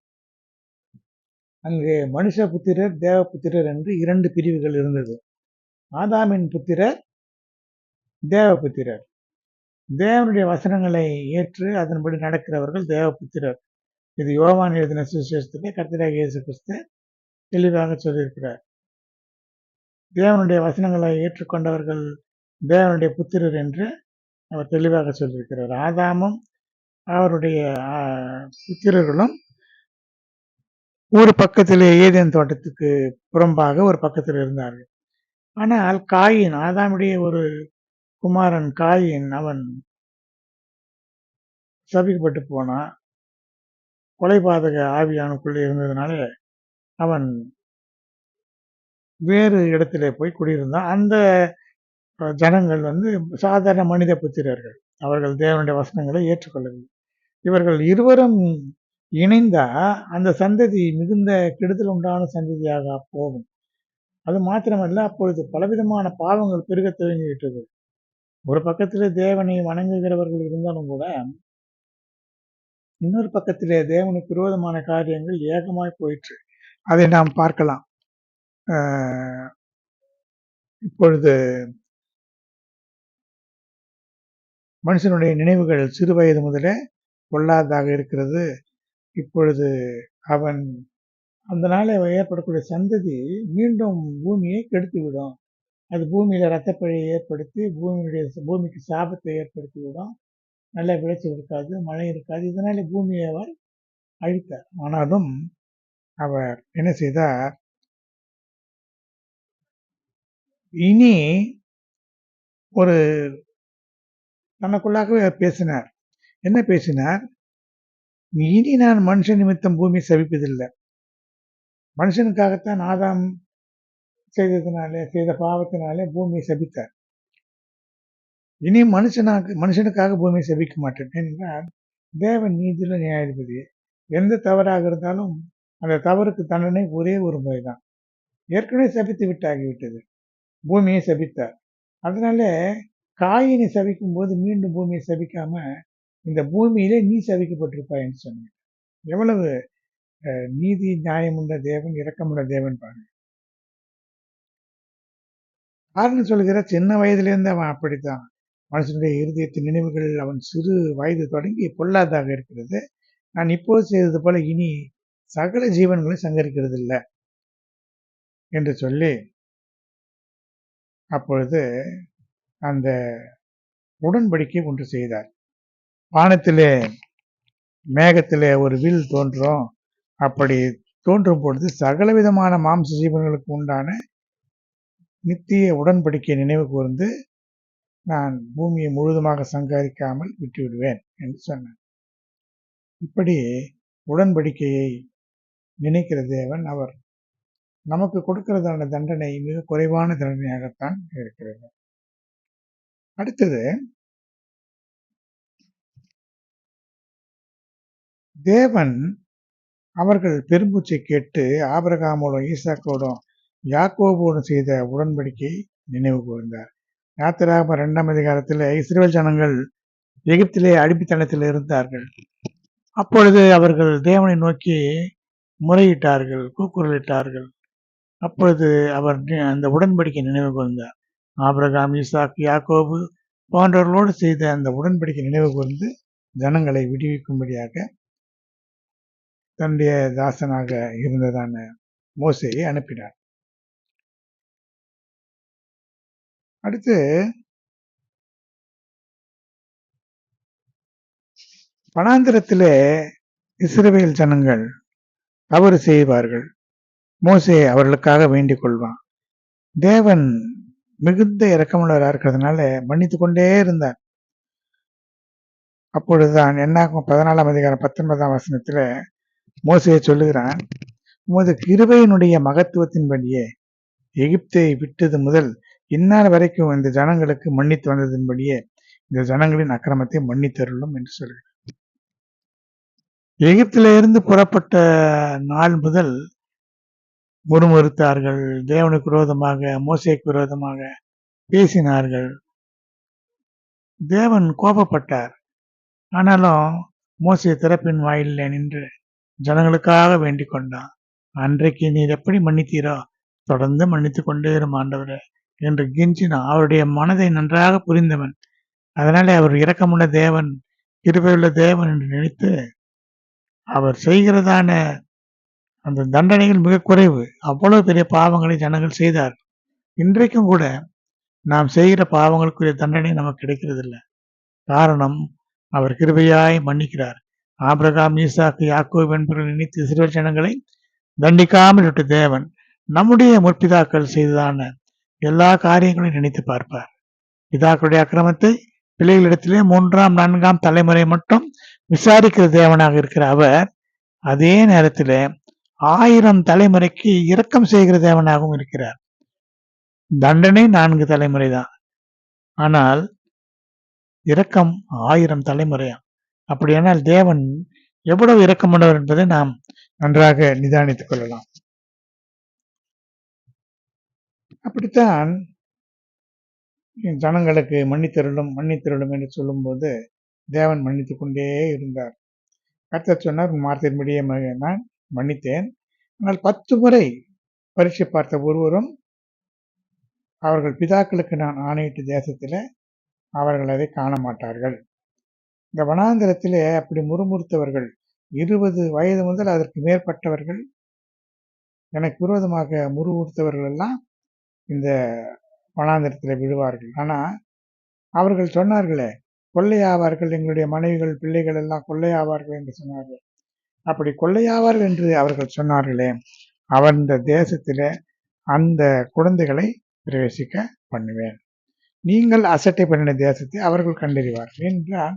அங்கு மனுஷ புத்திரர் தேவ புத்திரர் என்று 2 பிரிவுகள் இருந்தது. ஆதாமின் புத்திரர் தேவ புத்திரர். தேவனுடைய வசனங்களை ஏற்று அதன்படி நடக்கிறவர்கள் தேவ புத்திரர். இது யோவான் எழுதின சுவிசேஷத்திலே கர்த்தராகிய இயேசு கிறிஸ்து தெளிவாக சொல்லியிருக்கிறார். தேவனுடைய வசனங்களை ஏற்றுக்கொண்டவர்கள் தேவனுடைய புத்திரர் என்று அவர் தெளிவாக சொல்லியிருக்கிறார். ஆதாமும் அவருடைய புத்திரர்களும் ஒரு பக்கத்திலே ஏதேன் தோட்டத்துக்கு புறம்பாக ஒரு பக்கத்தில் இருந்தார்கள். ஆனால் காயின், ஆதாமுடைய ஒரு குமாரன் காயின், அவன் சபிக்கப்பட்டு போனான். கொலைபாதக ஆவியானுக்குள்ளே இருந்ததுனால அவன் வேறு இடத்திலே போய் குடியிருந்தான். அந்த ஜனங்கள் சாதாரண மனித புத்திரர்கள். அவர்கள் தேவனுடைய வசனங்களை ஏற்றுக்கொள்ளவில்லை. இவர்கள் இருவரும் இணைந்தா அந்த சந்ததி மிகுந்த கெடுதல் உண்டான சந்ததியாக போகும். அது மாத்திரமல்ல, அப்பொழுது பலவிதமான பாவங்கள் பெருக துவங்கிவிட்டது. ஒரு பக்கத்திலே தேவனை வணங்குகிறவர்கள் இருந்தாலும் கூட இன்னொரு பக்கத்திலே தேவனுக்கு விரோதமான காரியங்கள் ஏகமாய் போயிற்று. அதை நாம் பார்க்கலாம். இப்பொழுது மனுஷனுடைய நினைவுகள் சிறு வயது முதலே பொல்லாததாக இருக்கிறது. இப்பொழுது அவன் அந்த நாளே ஏற்படக்கூடிய சந்ததி மீண்டும் பூமியை கெடுத்துவிடும். அது பூமியில ரத்தப்பழியை ஏற்படுத்தி பூமிக்கு சாபத்தை ஏற்படுத்திவிடும். நல்ல விளைச்சல் இருக்காது, மழை இருக்காது. இதனால பூமியை அவர் அழித்தார். ஆனாலும் அவர் என்ன செய்தார்? இனி ஒரு தனக்குள்ளாகவே பேசினார். என்ன பேசினார்? இனி நான் மனுஷன் நிமித்தம் பூமியை சபிப்பதில்லை. மனுஷனுக்காகத்தான் ஆதாம் செய்த பாவத்தினாலே பூமியை சபித்தார். இனி மனுஷனுக்காக பூமியை சபிக்க மாட்டேன். என்றால் தேவன் நீதியுள்ள நியாயாதிபதி. எந்த தவறாக இருந்தாலும் அந்த தவறுக்கு தண்டனை ஒரே ஒரு முறைதான். ஏற்கனவே சபித்து விட்டாகிவிட்டது. பூமியை சபித்தார். அதனால காயினை சபிக்கும் போது மீண்டும் பூமியை சபிக்காம இந்த பூமியிலே நீ சபிக்கப்பட்டிருப்பாய் என்று சொன்னார். எவ்வளவு நீதி நியாயமுள்ள தேவன், இரக்கமுள்ள தேவன் பாருங்க. காரணம் சொல்கிற சின்ன வயதிலிருந்து அவன் அப்படித்தான். மனுஷனுடைய இருதயத்தின் நினைவுகள் அவன் சிறு வயது தொடங்கி பொல்லாதாக இருக்கிறது. நான் இப்போது செய்தது போல இனி சகல ஜீவன்களை சங்கரிக்கிறது இல்லை என்று சொல்லி அப்பொழுது அந்த உடன்படிக்கை ஒன்று செய்தார். வானத்திலே மேகத்திலே ஒரு வில் தோன்றும். அப்படி தோன்றும் பொழுது சகல விதமான மாம்ச ஜீவன்களுக்கு உண்டான நித்திய உடன்படிக்கை நினைவு கூர்ந்து நான் பூமியை முழுவதுமாக சங்கரிக்காமல் விட்டுவிடுவேன் என்று சொன்னார். இப்படி உடன்படிக்கையை நினைக்கிற தேவன் அவர் நமக்கு கொடுக்கிறதான தண்டனை மிக குறைவான தண்டனையாகத்தான் இருக்கிறது. அடுத்தது, தேவன் அவர்கள் பெரும்பூச்சை கேட்டு ஆபிரகாமோடும் ஈசாக்கோடும் யாக்கோபோடும் செய்த உடன்படிக்கை நினைவு கூர்ந்தார். யாத்திராகமம் 2ஆம் அதிகாரத்தில் இஸ்ரவேல் ஜனங்கள் எகிப்திலே அடிமைத்தனத்தில் இருந்தார்கள். அப்பொழுது அவர்கள் தேவனை நோக்கி முறையிட்டார்கள், கூக்குரலிட்டார்கள். அப்பொழுது அவர் அந்த உடன்படிக்கை நினைவு கூர்ந்தார். ஆபிரகாம், ஈசாக்கு, யாக்கோபு போன்றவர்களோடு செய்த அந்த உடன்படிக்கை நினைவு கூர்ந்து ஜனங்களை விடுவிக்கும்படியாக தன்னுடைய தாசனாக இருந்ததான மோசேயை அனுப்பினார். அடுத்து வனாந்திரத்திலே இஸ்ரவேல் ஜனங்கள் தவறு செய்வார்கள். மோசே அவர்களுக்காக வேண்டிக் கொள்வான். தேவன் மிகுந்த இரக்கமுள்ளவராக இருக்கிறதுனால மன்னித்து கொண்டே இருந்தார். அப்பொழுதுதான் என்னாகும் 14ஆம் அதிகாரம் 19ஆம் வசனத்துல மோசே சொல்லுகிறான், உமது கிருபையினுடைய மகத்துவத்தின்படியே எகிப்தை விட்டது முதல் இந்நாள் வரைக்கும் இந்த ஜனங்களுக்கு மன்னித்து வந்ததின்படியே இந்த ஜனங்களின் அக்கிரமத்தை மன்னித்தருளும் என்று சொல்கிறார். எகிப்தில இருந்து புறப்பட்ட நாள் முதல் முறுமுறுத்தார்கள், தேவனுக்கு விரோதமாக, மோசேக்கு விரோதமாக பேசினார்கள். தேவன் கோபப்பட்டார். ஆனாலும் மோசே திறப்பின் வாயிலே நின்று ஜனங்களுக்காக வேண்டிக் கொண்டான். அன்றைக்கு நீர் எப்படி மன்னித்தீரோ தொடர்ந்து மன்னித்து கொண்டே இரும் ஆண்டவரே என்று கெஞ்சினான். அவருடைய மனதை நன்றாக புரிந்தவன். அதனாலே அவர் இரக்கமுள்ள தேவன், கிருபையுள்ள தேவன் என்று நினைத்து அவர் செய்கிறதான அந்த தண்டனைகள் மிக குறைவு. அவ்வளவு பெரிய பாவங்களை ஜனங்கள் செய்தார். இன்றைக்கும் கூட நாம் செய்கிற பாவங்களுக்குரிய தண்டனை நமக்கு கிடைக்கிறதில்லை. காரணம், அவர் கிருபையாய் மன்னிக்கிறார். ஆபிரகாம், ஈசாக்கு, யாக்கோபு என்பவர்கள் நினைத்து இஸ்ரவேல் ஜனங்களை தண்டிக்காமல் விட்ட தேவன் நம்முடைய முற்பிதாக்கள் செய்ததான எல்லா காரியங்களையும் நினைத்து பார்ப்பார். பிதாக்களுடைய அக்கிரமத்தை பிள்ளைகளிடத்திலே 3ஆம் 4ஆம் தலைமுறை மட்டும் விசாரிக்கிற தேவனாக இருக்கிற அவர் அதே நேரத்தில் 1000 தலைமுறைக்கு இரக்கம் செய்கிற தேவனாகவும் இருக்கிறார். தண்டனை 4 தலைமுறை தான், ஆனால் இரக்கம் 1000 தலைமுறையாம். அப்படியானால் தேவன் எவ்வளவு இரக்கமுள்ளவர் என்பதை நாம் நன்றாக நிதானித்துக் கொள்ளலாம். அப்படித்தான் ஜனங்களுக்கு மன்னித்தருளும் மன்னித்தருளும் என்று சொல்லும் போது தேவன் மன்னித்து கொண்டே இருந்தார். கர்த்தர் சொன்னார், உன் வார்த்தையின்படியே நான் மன்னித்தேன். ஆனால் 10 முறை பரீட்சை பார்த்த ஒருவரும் அவர்கள் பிதாக்களுக்கு நான் ஆணையிட்ட தேசத்தில அவர்கள் அதை காண மாட்டார்கள். இந்த வனாந்திரத்திலே அப்படி முறுமுறுத்தவர்கள் 20 வயது முதல் அதற்கு மேற்பட்டவர்கள் எனக்கு விரோதமாக முறுமுறுத்தவர்கள் எல்லாம் இந்த வனாந்திரத்தில் விழுவார்கள். ஆனா அவர்கள் சொன்னார்களே, கொள்ளையாவார்கள், எங்களுடைய மனைவிகள் பிள்ளைகள் எல்லாம் கொள்ளையாவார்கள் என்று சொன்னார்கள். அப்படி கொள்ளையாவார்கள் என்று அவர்கள் சொன்னார்களே, அந்த தேசத்திலே அந்த குழந்தைகளை பிரவேசிக்க பண்ணுவேன். நீங்கள் அசட்டை பண்ணின தேசத்தை அவர்கள் கண்டறிவார்கள் என்றால்,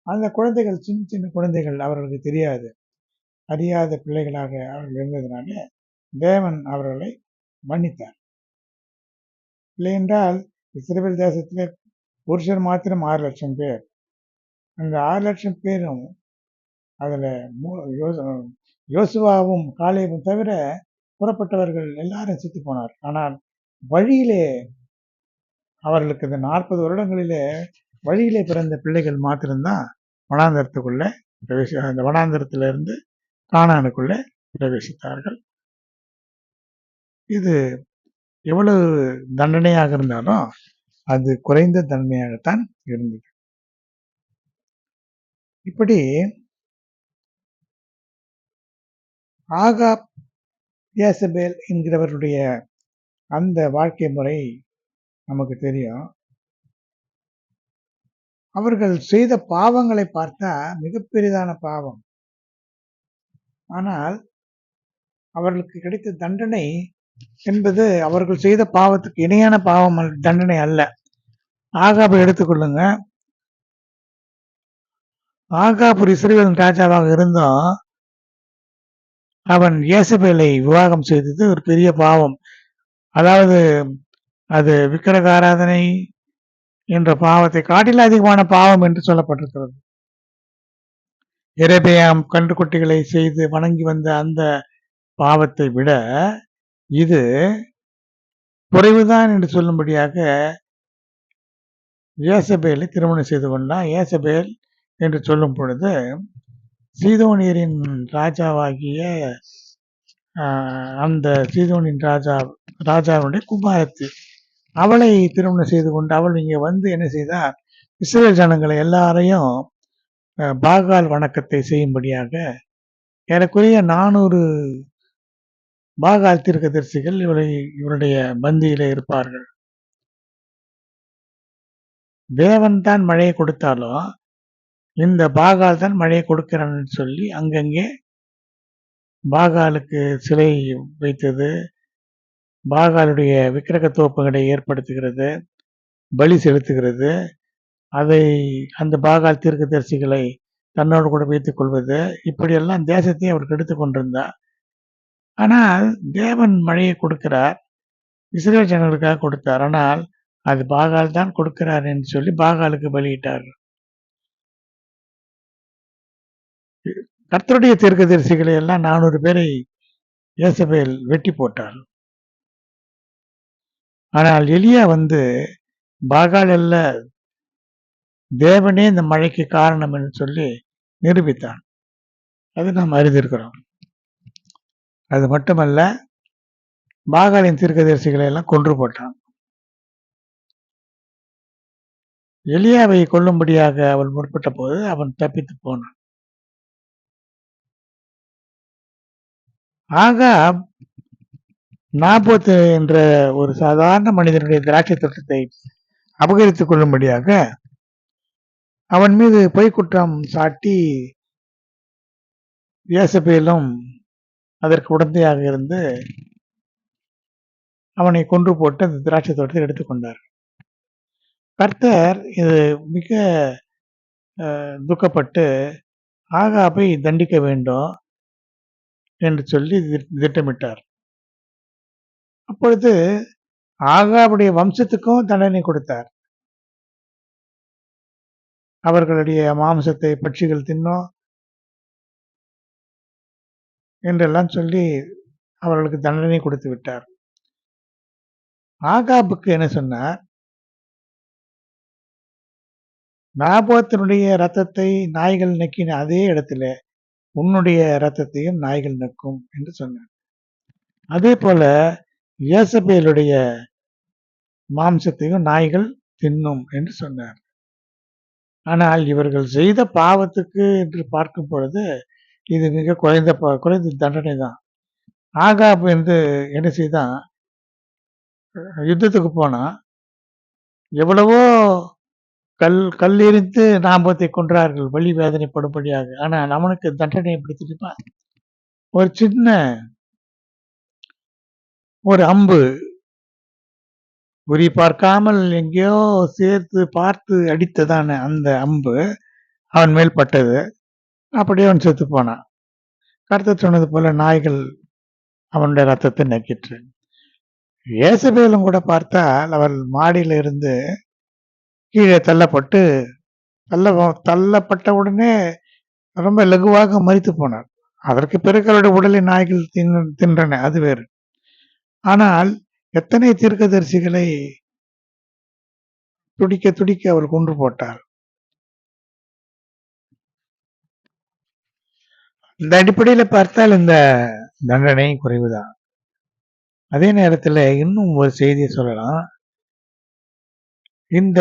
அந்த குழந்தைகள் சின்ன சின்ன குழந்தைகள், அவர்களுக்கு தெரியாது, அறியாத பிள்ளைகளாக அவர்கள் இருந்ததினால தேவன் அவர்களை மன்னித்தார். இல்லை என்றால் இஸ்ரவேல் தேசத்திலே புருஷர் மாத்திரம் 6 லட்சம் பேர். அந்த 6 லட்சம் பேரும் அதுல யோசுவாவும் காலேபும் தவிர புறப்பட்டவர்கள் எல்லாரும் செத்து போனார். ஆனால் வழியிலே அவர்களுக்கு இந்த 40 வருடங்களிலே வழியிலே பிறந்த பிள்ளைகள் மாத்திரம்தான் வனாந்தரத்துக்குள்ள அந்த வனாந்தரத்திலிருந்து கானானுக்குள்ள பிரவேசித்தார்கள். இது எவ்வளவு தண்டனையாக இருந்தாலும் அது குறைந்த தண்டனையாகத்தான் இருந்தது. இப்படி ஆகாப், யேசபேல் என்கிறவருடைய அந்த வாழ்க்கை முறை நமக்கு தெரியும். அவர்கள் செய்த பாவங்களை பார்த்தா மிகப்பெரிதான பாவம். ஆனால் அவர்களுக்கு கிடைத்த தண்டனை என்பது அவர்கள் செய்த பாவத்துக்கு இணையான பாவம் தண்டனை அல்ல. ஆகாபை எடுத்துக்கொள்ளுங்க. ஆகாப் ஒரு இஸ்ரவேல் ராஜாவாக இருந்தும் அவன் யேசபேலை விவாகம் செய்தது ஒரு பெரிய பாவம். அதாவது அது விக்கிரக ஆராதனை என்ற பாவத்தை காட்டிலும் அதிகமான பாவம் என்று சொல்லப்பட்டிருக்கிறது. எரேபியாம் கன்றுக்குட்டிகளை செய்து வணங்கி வந்த அந்த பாவத்தை விட இது குறைவுதான் என்று சொல்லும்படியாக யேசபேலை திருமணம் செய்து கொண்டான். யேசபேல் என்று சொல்லும் பொழுது சீதோனியரின் ராஜாவாகிய அந்த சீதோனின் ராஜாவுடைய குமாரத்தி, அவளை திருமணம் செய்து கொண்டு அவள் இங்கே வந்து என்ன செய்தார், இஸ்ரேல் ஜனங்களை எல்லாரையும் பாகால் வணக்கத்தை செய்யும்படியாக ஏறக்குறைய 400 பாகால் தீர்க்கதரிசிகள் இவருடைய பந்தியில இருப்பார்கள். தேவன் தான் மழையை கொடுத்தாலும் இந்த பாகால் தான் மழையை கொடுக்கிறான்னு சொல்லி அங்கங்கே பாகாலுக்கு சிலை வைத்தது, பாகாலுடைய விக்கிரக தோப்புகளை ஏற்படுத்துகிறது, பலி செலுத்துகிறது, அதை அந்த பாகால் தீர்க்கதரிசிகளை தன்னோடு கூட வைத்துக் கொள்வது, இப்படியெல்லாம் தேசத்தை அவர் கெடுத்து கொண்டிருந்தார். ஆனால் தேவன் மழையை கொடுக்கிறார், இஸ்ரேல் ஜனங்களுக்காக கொடுத்தார். ஆனால் அது பாகால் தான் கொடுக்கிறார் என்று சொல்லி பாகாலுக்கு பலியிட்டார். கர்த்தருடைய தீர்க்கதரிசிகளை எல்லாம் 400 பேரை யேசபேல் வெட்டி போட்டார். ஆனால் எலியா வந்து பாகால் அல்ல, தேவனே இந்த மழைக்கு காரணம் என்று சொல்லி நிரூபித்தான். அது நாம் அறிந்திருக்கிறோம். அது மட்டுமல்ல, பாகாலின் தீர்க்கதரிசிகளை எல்லாம் கொன்று போட்டான். எலியாவை கொல்லும்படியாக அவன் முற்பட்ட போது அவன் தப்பித்து போனான். ஆகாப் நாபோத் என்ற ஒரு சாதாரண மனிதனுடைய திராட்சை தோட்டத்தை அபகரித்துக் கொள்ளும்படியாக அவன் மீது பொய்க்குற்றம் சாட்டி யேசபேலும் அதற்கு உடந்தையாக இருந்து அவனை கொன்று போட்டு அந்த திராட்சை தோட்டத்தை எடுத்துக்கொண்டார். கர்த்தர் இது மிக துக்கப்பட்டு ஆகாபை தண்டிக்க வேண்டும் என்று சொல்லி திட்டமிட்டார். அப்பொழுது ஆகாபுடைய வம்சத்துக்கும் தண்டனை கொடுத்தார். அவர்களுடைய மாம்சத்தை பட்சிகள் தின்னோம் என்றெல்லாம் சொல்லி அவர்களுக்கு தண்டனை கொடுத்து விட்டார். ஆகாபுக்கு என்ன சொன்னார், நாபோத்தினுடைய ரத்தத்தை நாய்கள் நக்கின அதே இடத்துல உன்னுடைய ரத்தத்தையும் நாய்கள் நக்கும் என்று சொன்னார். அதே போல யேசபேலுடைய மாம்சத்தையும் நாய்கள் தின்னும் என்று சொன்னார். ஆனால் இவர்கள் செய்த பாவத்துக்கு என்று பார்க்கும் பொழுது இது மிக குறைந்த தண்டனை தான். ஆகாப் என்று என்ன செய்தான், யுத்தத்துக்கு போனா எவ்வளவோ கல் எறிந்து நாபத்தை கொன்றார்கள் வலி வேதனைப்படும்படியாக. ஆனால் அவனுக்கு தண்டனை எப்படி தெரியுமா, ஒரு சின்ன ஒரு அம்பு குறி பார்க்காமல் எங்கேயோ சேர்த்து பார்த்து அடித்ததான அந்த அம்பு அவன் மேல் பட்டது. அப்படியே அவன் செத்து போனான். கர்த்தர் சொன்னது போல நாய்கள் அவனுடைய ரத்தத்தை நக்கிற்று. யேசபேலும் கூட பார்த்தால் அவள் மாடியில இருந்து கீழே தள்ளப்பட்ட உடனே ரொம்ப லகுவாக மரித்து போனார். அதற்கு பிறகு அவருடைய உடலை நாய்கள் தின்றன, அது வேறு. ஆனால் எத்தனை தீர்க்கதரிசிகளை துடிக்க துடிக்க அவர் கொன்று போட்டார். இந்த அடிப்படையில பார்த்தால் இந்த தண்டனை குறைவுதான். அதே நேரத்தில் இன்னும் ஒரு செய்தியை சொல்லலாம். இந்த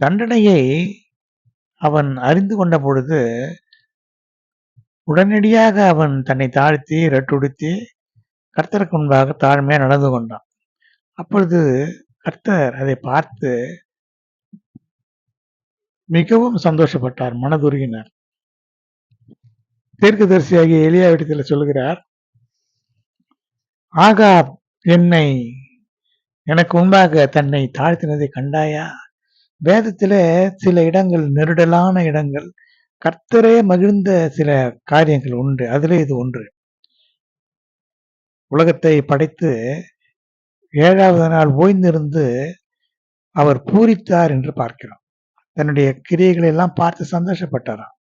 தண்டனையை அவன் அறிந்து கொண்ட பொழுது உடனடியாக அவன் தன்னை தாழ்த்தி ரெட்டுடுத்தி கர்த்தருக்கு முன்பாக தாழ்மையாக நடந்து கொண்டான். அப்பொழுது கர்த்தர் அதை பார்த்து மிகவும் சந்தோஷப்பட்டார், மனதுருகினார். தீர்க்கதரிசியாகிய எலியாவிடத்தில் சொல்கிறார், ஆகாப் எனக்கு முன்பாக தன்னை தாழ்த்தினதை கண்டாயா? வேதத்தில சில இடங்கள், நெருடலான இடங்கள், கர்த்தரே மகிழ்ந்த சில காரியங்கள் உண்டு. அதிலே இது ஒன்று. உலகத்தை படைத்து 7வது நாள் ஓய்ந்திருந்து அவர் பூரித்தார் என்று பார்க்கிறோம். தன்னுடைய கிரியைகளை எல்லாம் பார்த்து சந்தோஷப்பட்டாராம்.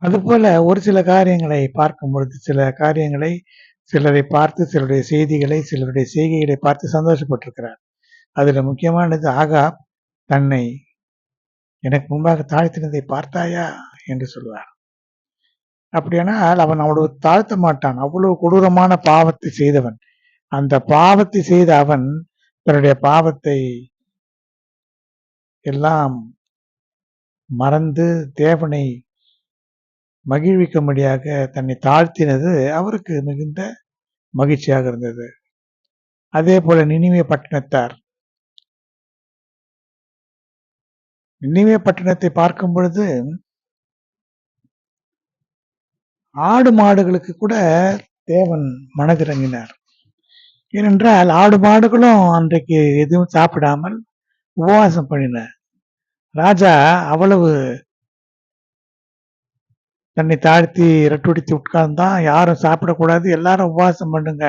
அதுபோல ஒரு சில காரியங்களை பார்க்கும் பொழுது, சில காரியங்களை சிலரை பார்த்து, சிலருடைய செய்திகளை, சிலருடைய செய்கைகளை பார்த்து சந்தோஷப்பட்டிருக்கிறார். அதுல முக்கியமானது ஆகாப் தன்னை எனக்கு முன்பாக தாழ்த்தினதை பார்த்தாயா என்று சொல்வார். அப்படியானால் அவன் அவ்வளவு தாழ்த்த மாட்டான். அவ்வளவு கொடூரமான பாவத்தை செய்தவன். அந்த பாவத்தை செய்த அவன் தன்னுடைய பாவத்தை எல்லாம் மறந்து தேவனை மகிழ்விக்கும்படியாக தன்னை தாழ்த்தினது அவருக்கு மிகுந்த மகிழ்ச்சியாக இருந்தது. அதே போல நினிவே பட்டணத்தார், நினிவே பட்டணத்தை பார்க்கும் பொழுது ஆடு மாடுகளுக்கு கூட தேவன் மனதிறங்கினார். ஏனென்றால் ஆடு மாடுகளும் அன்றைக்கு எதுவும் சாப்பிடாமல் உபவாசம் பண்ணின. ராஜா அவ்வளவு தன்னை தாழ்த்தி இரட்டுடித்து உட்கார்ந்தான். யாரும் சாப்பிடக்கூடாது, எல்லாரும் உபவாசம் பண்ணுங்க,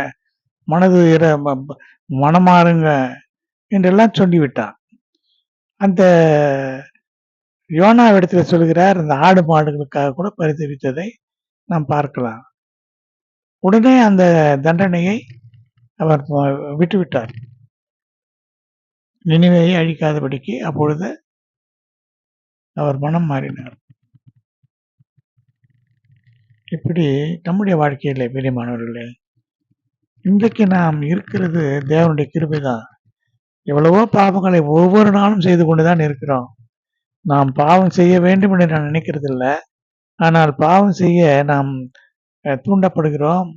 மனது மனமாறுங்க என்றெல்லாம் சொல்லிவிட்டான். அந்த யோனாவிடத்துல சொல்கிறார், அந்த ஆடு மாடுகளுக்காக கூட பரிதவித்ததை நாம் பார்க்கலாம். உடனே அந்த தண்டனையை அவர் விட்டுவிட்டார், நினிவேயை அழிக்காதபடிக்கு. அப்பொழுது அவர் மனம் மாறினார். இப்படி நம்முடைய வாழ்க்கையில பிரியமானவர்களே, இன்றைக்கு நாம் இருக்கிறது தேவனுடைய கிருபைதான். எவ்வளவோ பாவங்களை ஒவ்வொரு நாளும் செய்து கொண்டுதான் இருக்கிறோம். நாம் பாவம் செய்ய வேண்டும் என்று நான் நினைக்கிறது இல்லை. ஆனால் பாவம் செய்ய நாம் தூண்டப்படுகிறோம்,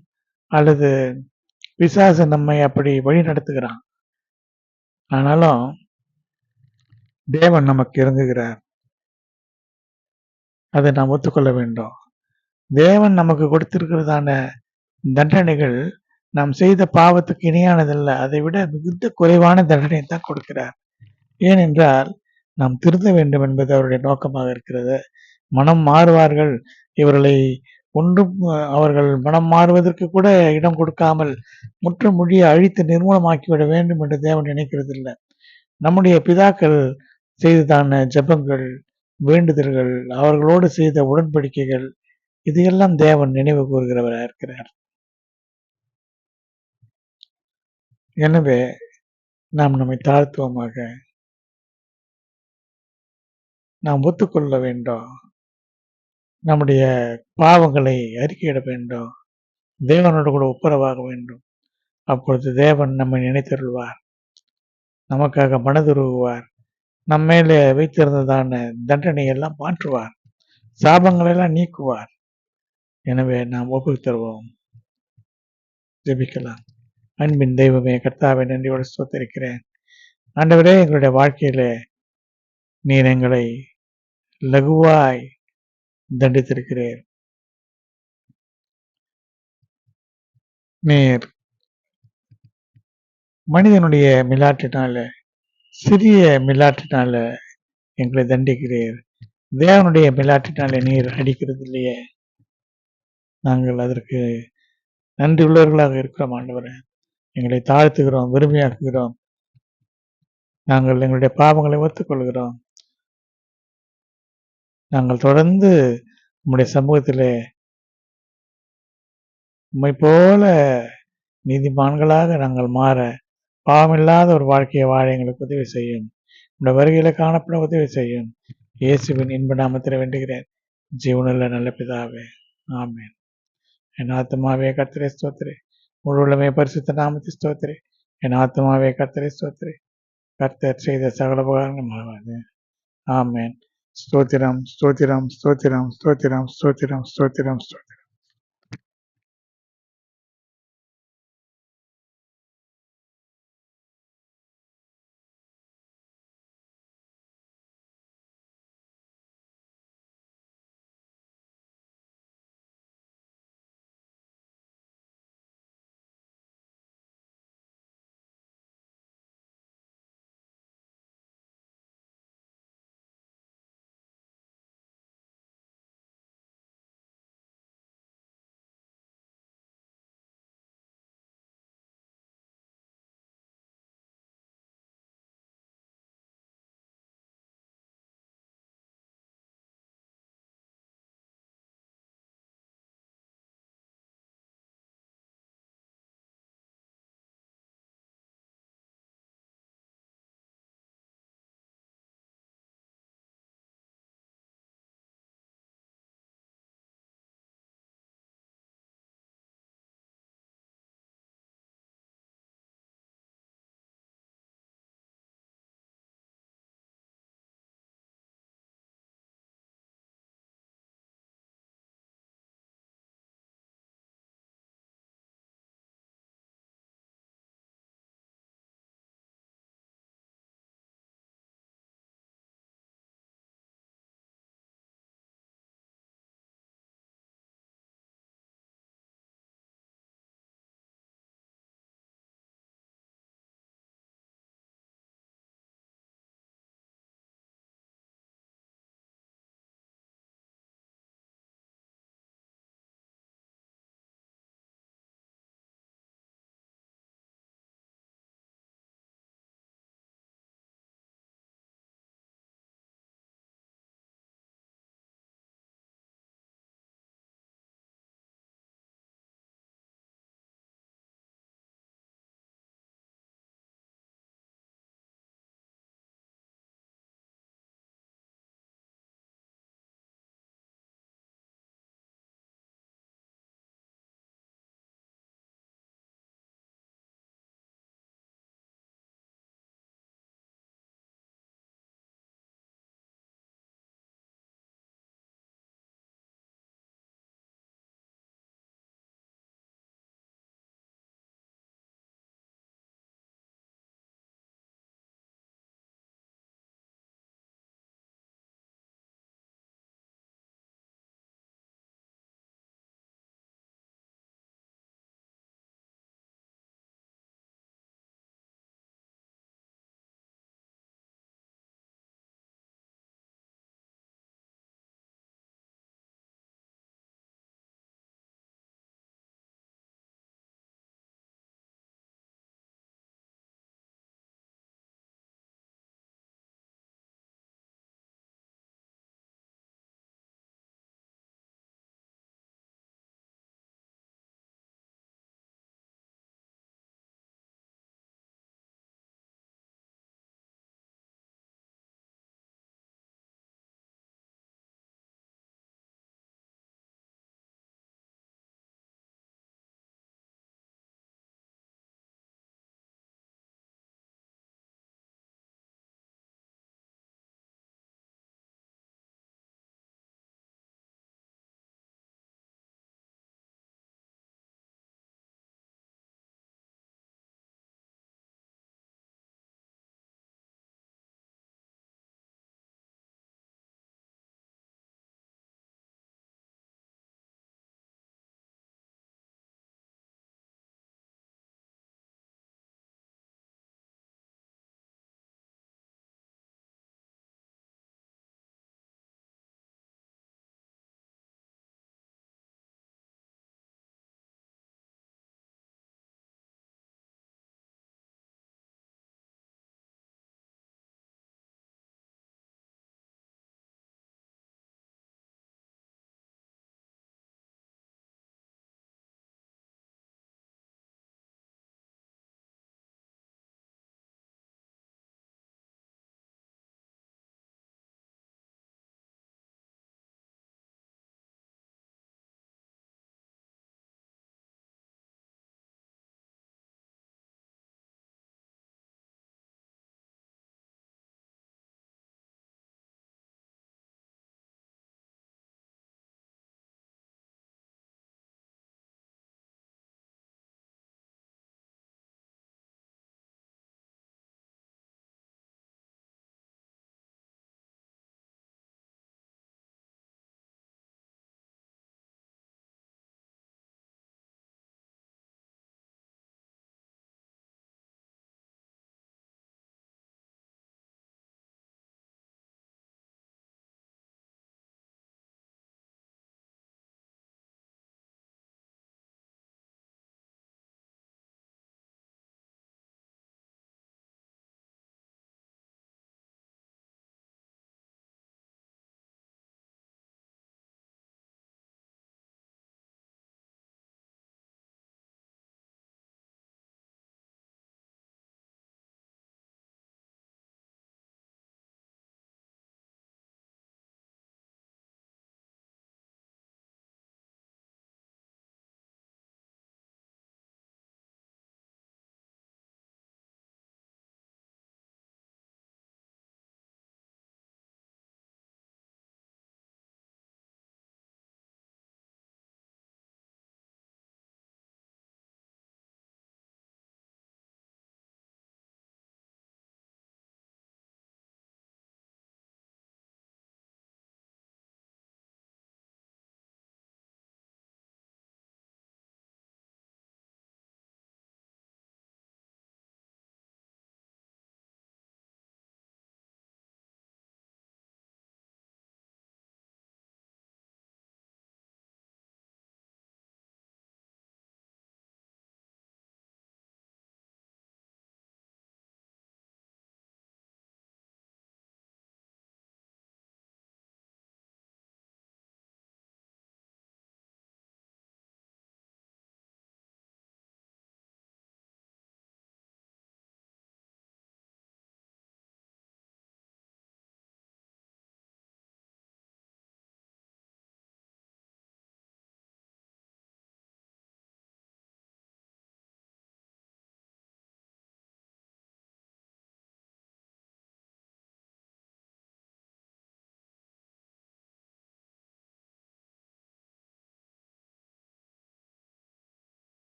அல்லது பிசாசு நம்மை அப்படி வழி நடத்துகிறான். ஆனாலும் தேவன் நமக்கு இறங்குகிறார், அதை நாம் ஒத்துக்கொள்ள வேண்டும். தேவன் நமக்கு கொடுத்திருக்கிறதான தண்டனைகள் நாம் செய்த பாவத்துக்கு இணையானதல்ல, அதை விட மிகுந்த குறைவான தண்டனை தான் கொடுக்கிறார். ஏனென்றால் நாம் திருந்த வேண்டும் என்பது அவருடைய நோக்கமாக இருக்கிறது. மனம் மாறுவார்கள், இவர்களை ஒன்றும் அவர்கள் மனம் மாறுவதற்கு கூட இடம் கொடுக்காமல் முற்று மொழியை அழித்து நிர்மூலமாக்கிவிட வேண்டும் என்று தேவன் நினைக்கிறது இல்லை. நம்முடைய பிதாக்கள் செய்ததான ஜெபங்கள், வேண்டுதல்கள், அவர்களோடு செய்த உடன்படிக்கைகள், இதையெல்லாம் தேவன் நினைவு கூறுகிறவராக இருக்கிறார். எனவே நாம் நம்மை தாழ்த்துவமாக நாம் ஒத்துக்கொள்ள வேண்டும். நம்முடைய பாவங்களை அறிக்கையிட வேண்டும். தேவனோடு கூட ஒப்புரவாக வேண்டும். அப்பொழுது தேவன் நம்மை நினைத்தருள்வார், நமக்காக மனதுருகுவார், நம்ம மேலே வைத்திருந்ததான தண்டனை எல்லாம் மாற்றுவார், சாபங்களை எல்லாம் நீக்குவார். எனவே நாம் ஒப்பு தருவோம். ஜெபிக்கலாம். அன்பின் தெய்வமே, கர்த்தாவை நன்றியோடு ஸ்தோத்திரிக்கிறேன். ஆண்டவரே, எங்களுடைய வாழ்க்கையில நீர் எங்களை லகுவாய் தண்டித்திருக்கிறீர். நீர் மனிதனுடைய மிலாற்றினால, சிறிய மிலாற்றினால எங்களை தண்டிக்கிறீர். தேவனுடைய மிலாற்றினால நீர் அடிக்கிறது இல்லையே. நாங்கள் அதற்கு நன்றி உள்ளவர்களாக இருக்கிறோம். ஆண்டவரே, எங்களை தாழ்த்துகிறோம், வெறுமையாக்குகிறோம். நாங்கள் எங்களுடைய பாவங்களை ஒத்துக்கொள்கிறோம். நாங்கள் தொடர்ந்து நம்முடைய சமூகத்திலே உம்மை போல நீதிமான்களாக நாங்கள் மாற, பாவமில்லாத ஒரு வாழ்க்கையை வாழ எங்களுக்கு உதவி செய்யும். உடைய வருகையில காணப்பட உதவி செய்யும். இயேசுவின் இன்ப நாமத்தில் வேண்டுகிறேன், ஜீவனுள்ள நல்ல பிதாவே, ஆமென். என் ஆத்மாவே கர்த்தரை ஸ்தோத்திரே, முழு உள்ளமே பரிசுத்த நாமத்தை ஸ்தோத்திரே. என் ஆத்மாவே கர்த்தரை ஸ்தோத்திரே, கர்த்தர் செய்த சகல உபகாரங்கள். ஆமென். ஸ்தோத்திரம், ஸ்தோத்திரம், ஸ்தோத்திரம், ஸ்தோத்திரம், ஸ்தோத்திரம், ஸ்தோத்திரம், ஸ்தோத்திரம்.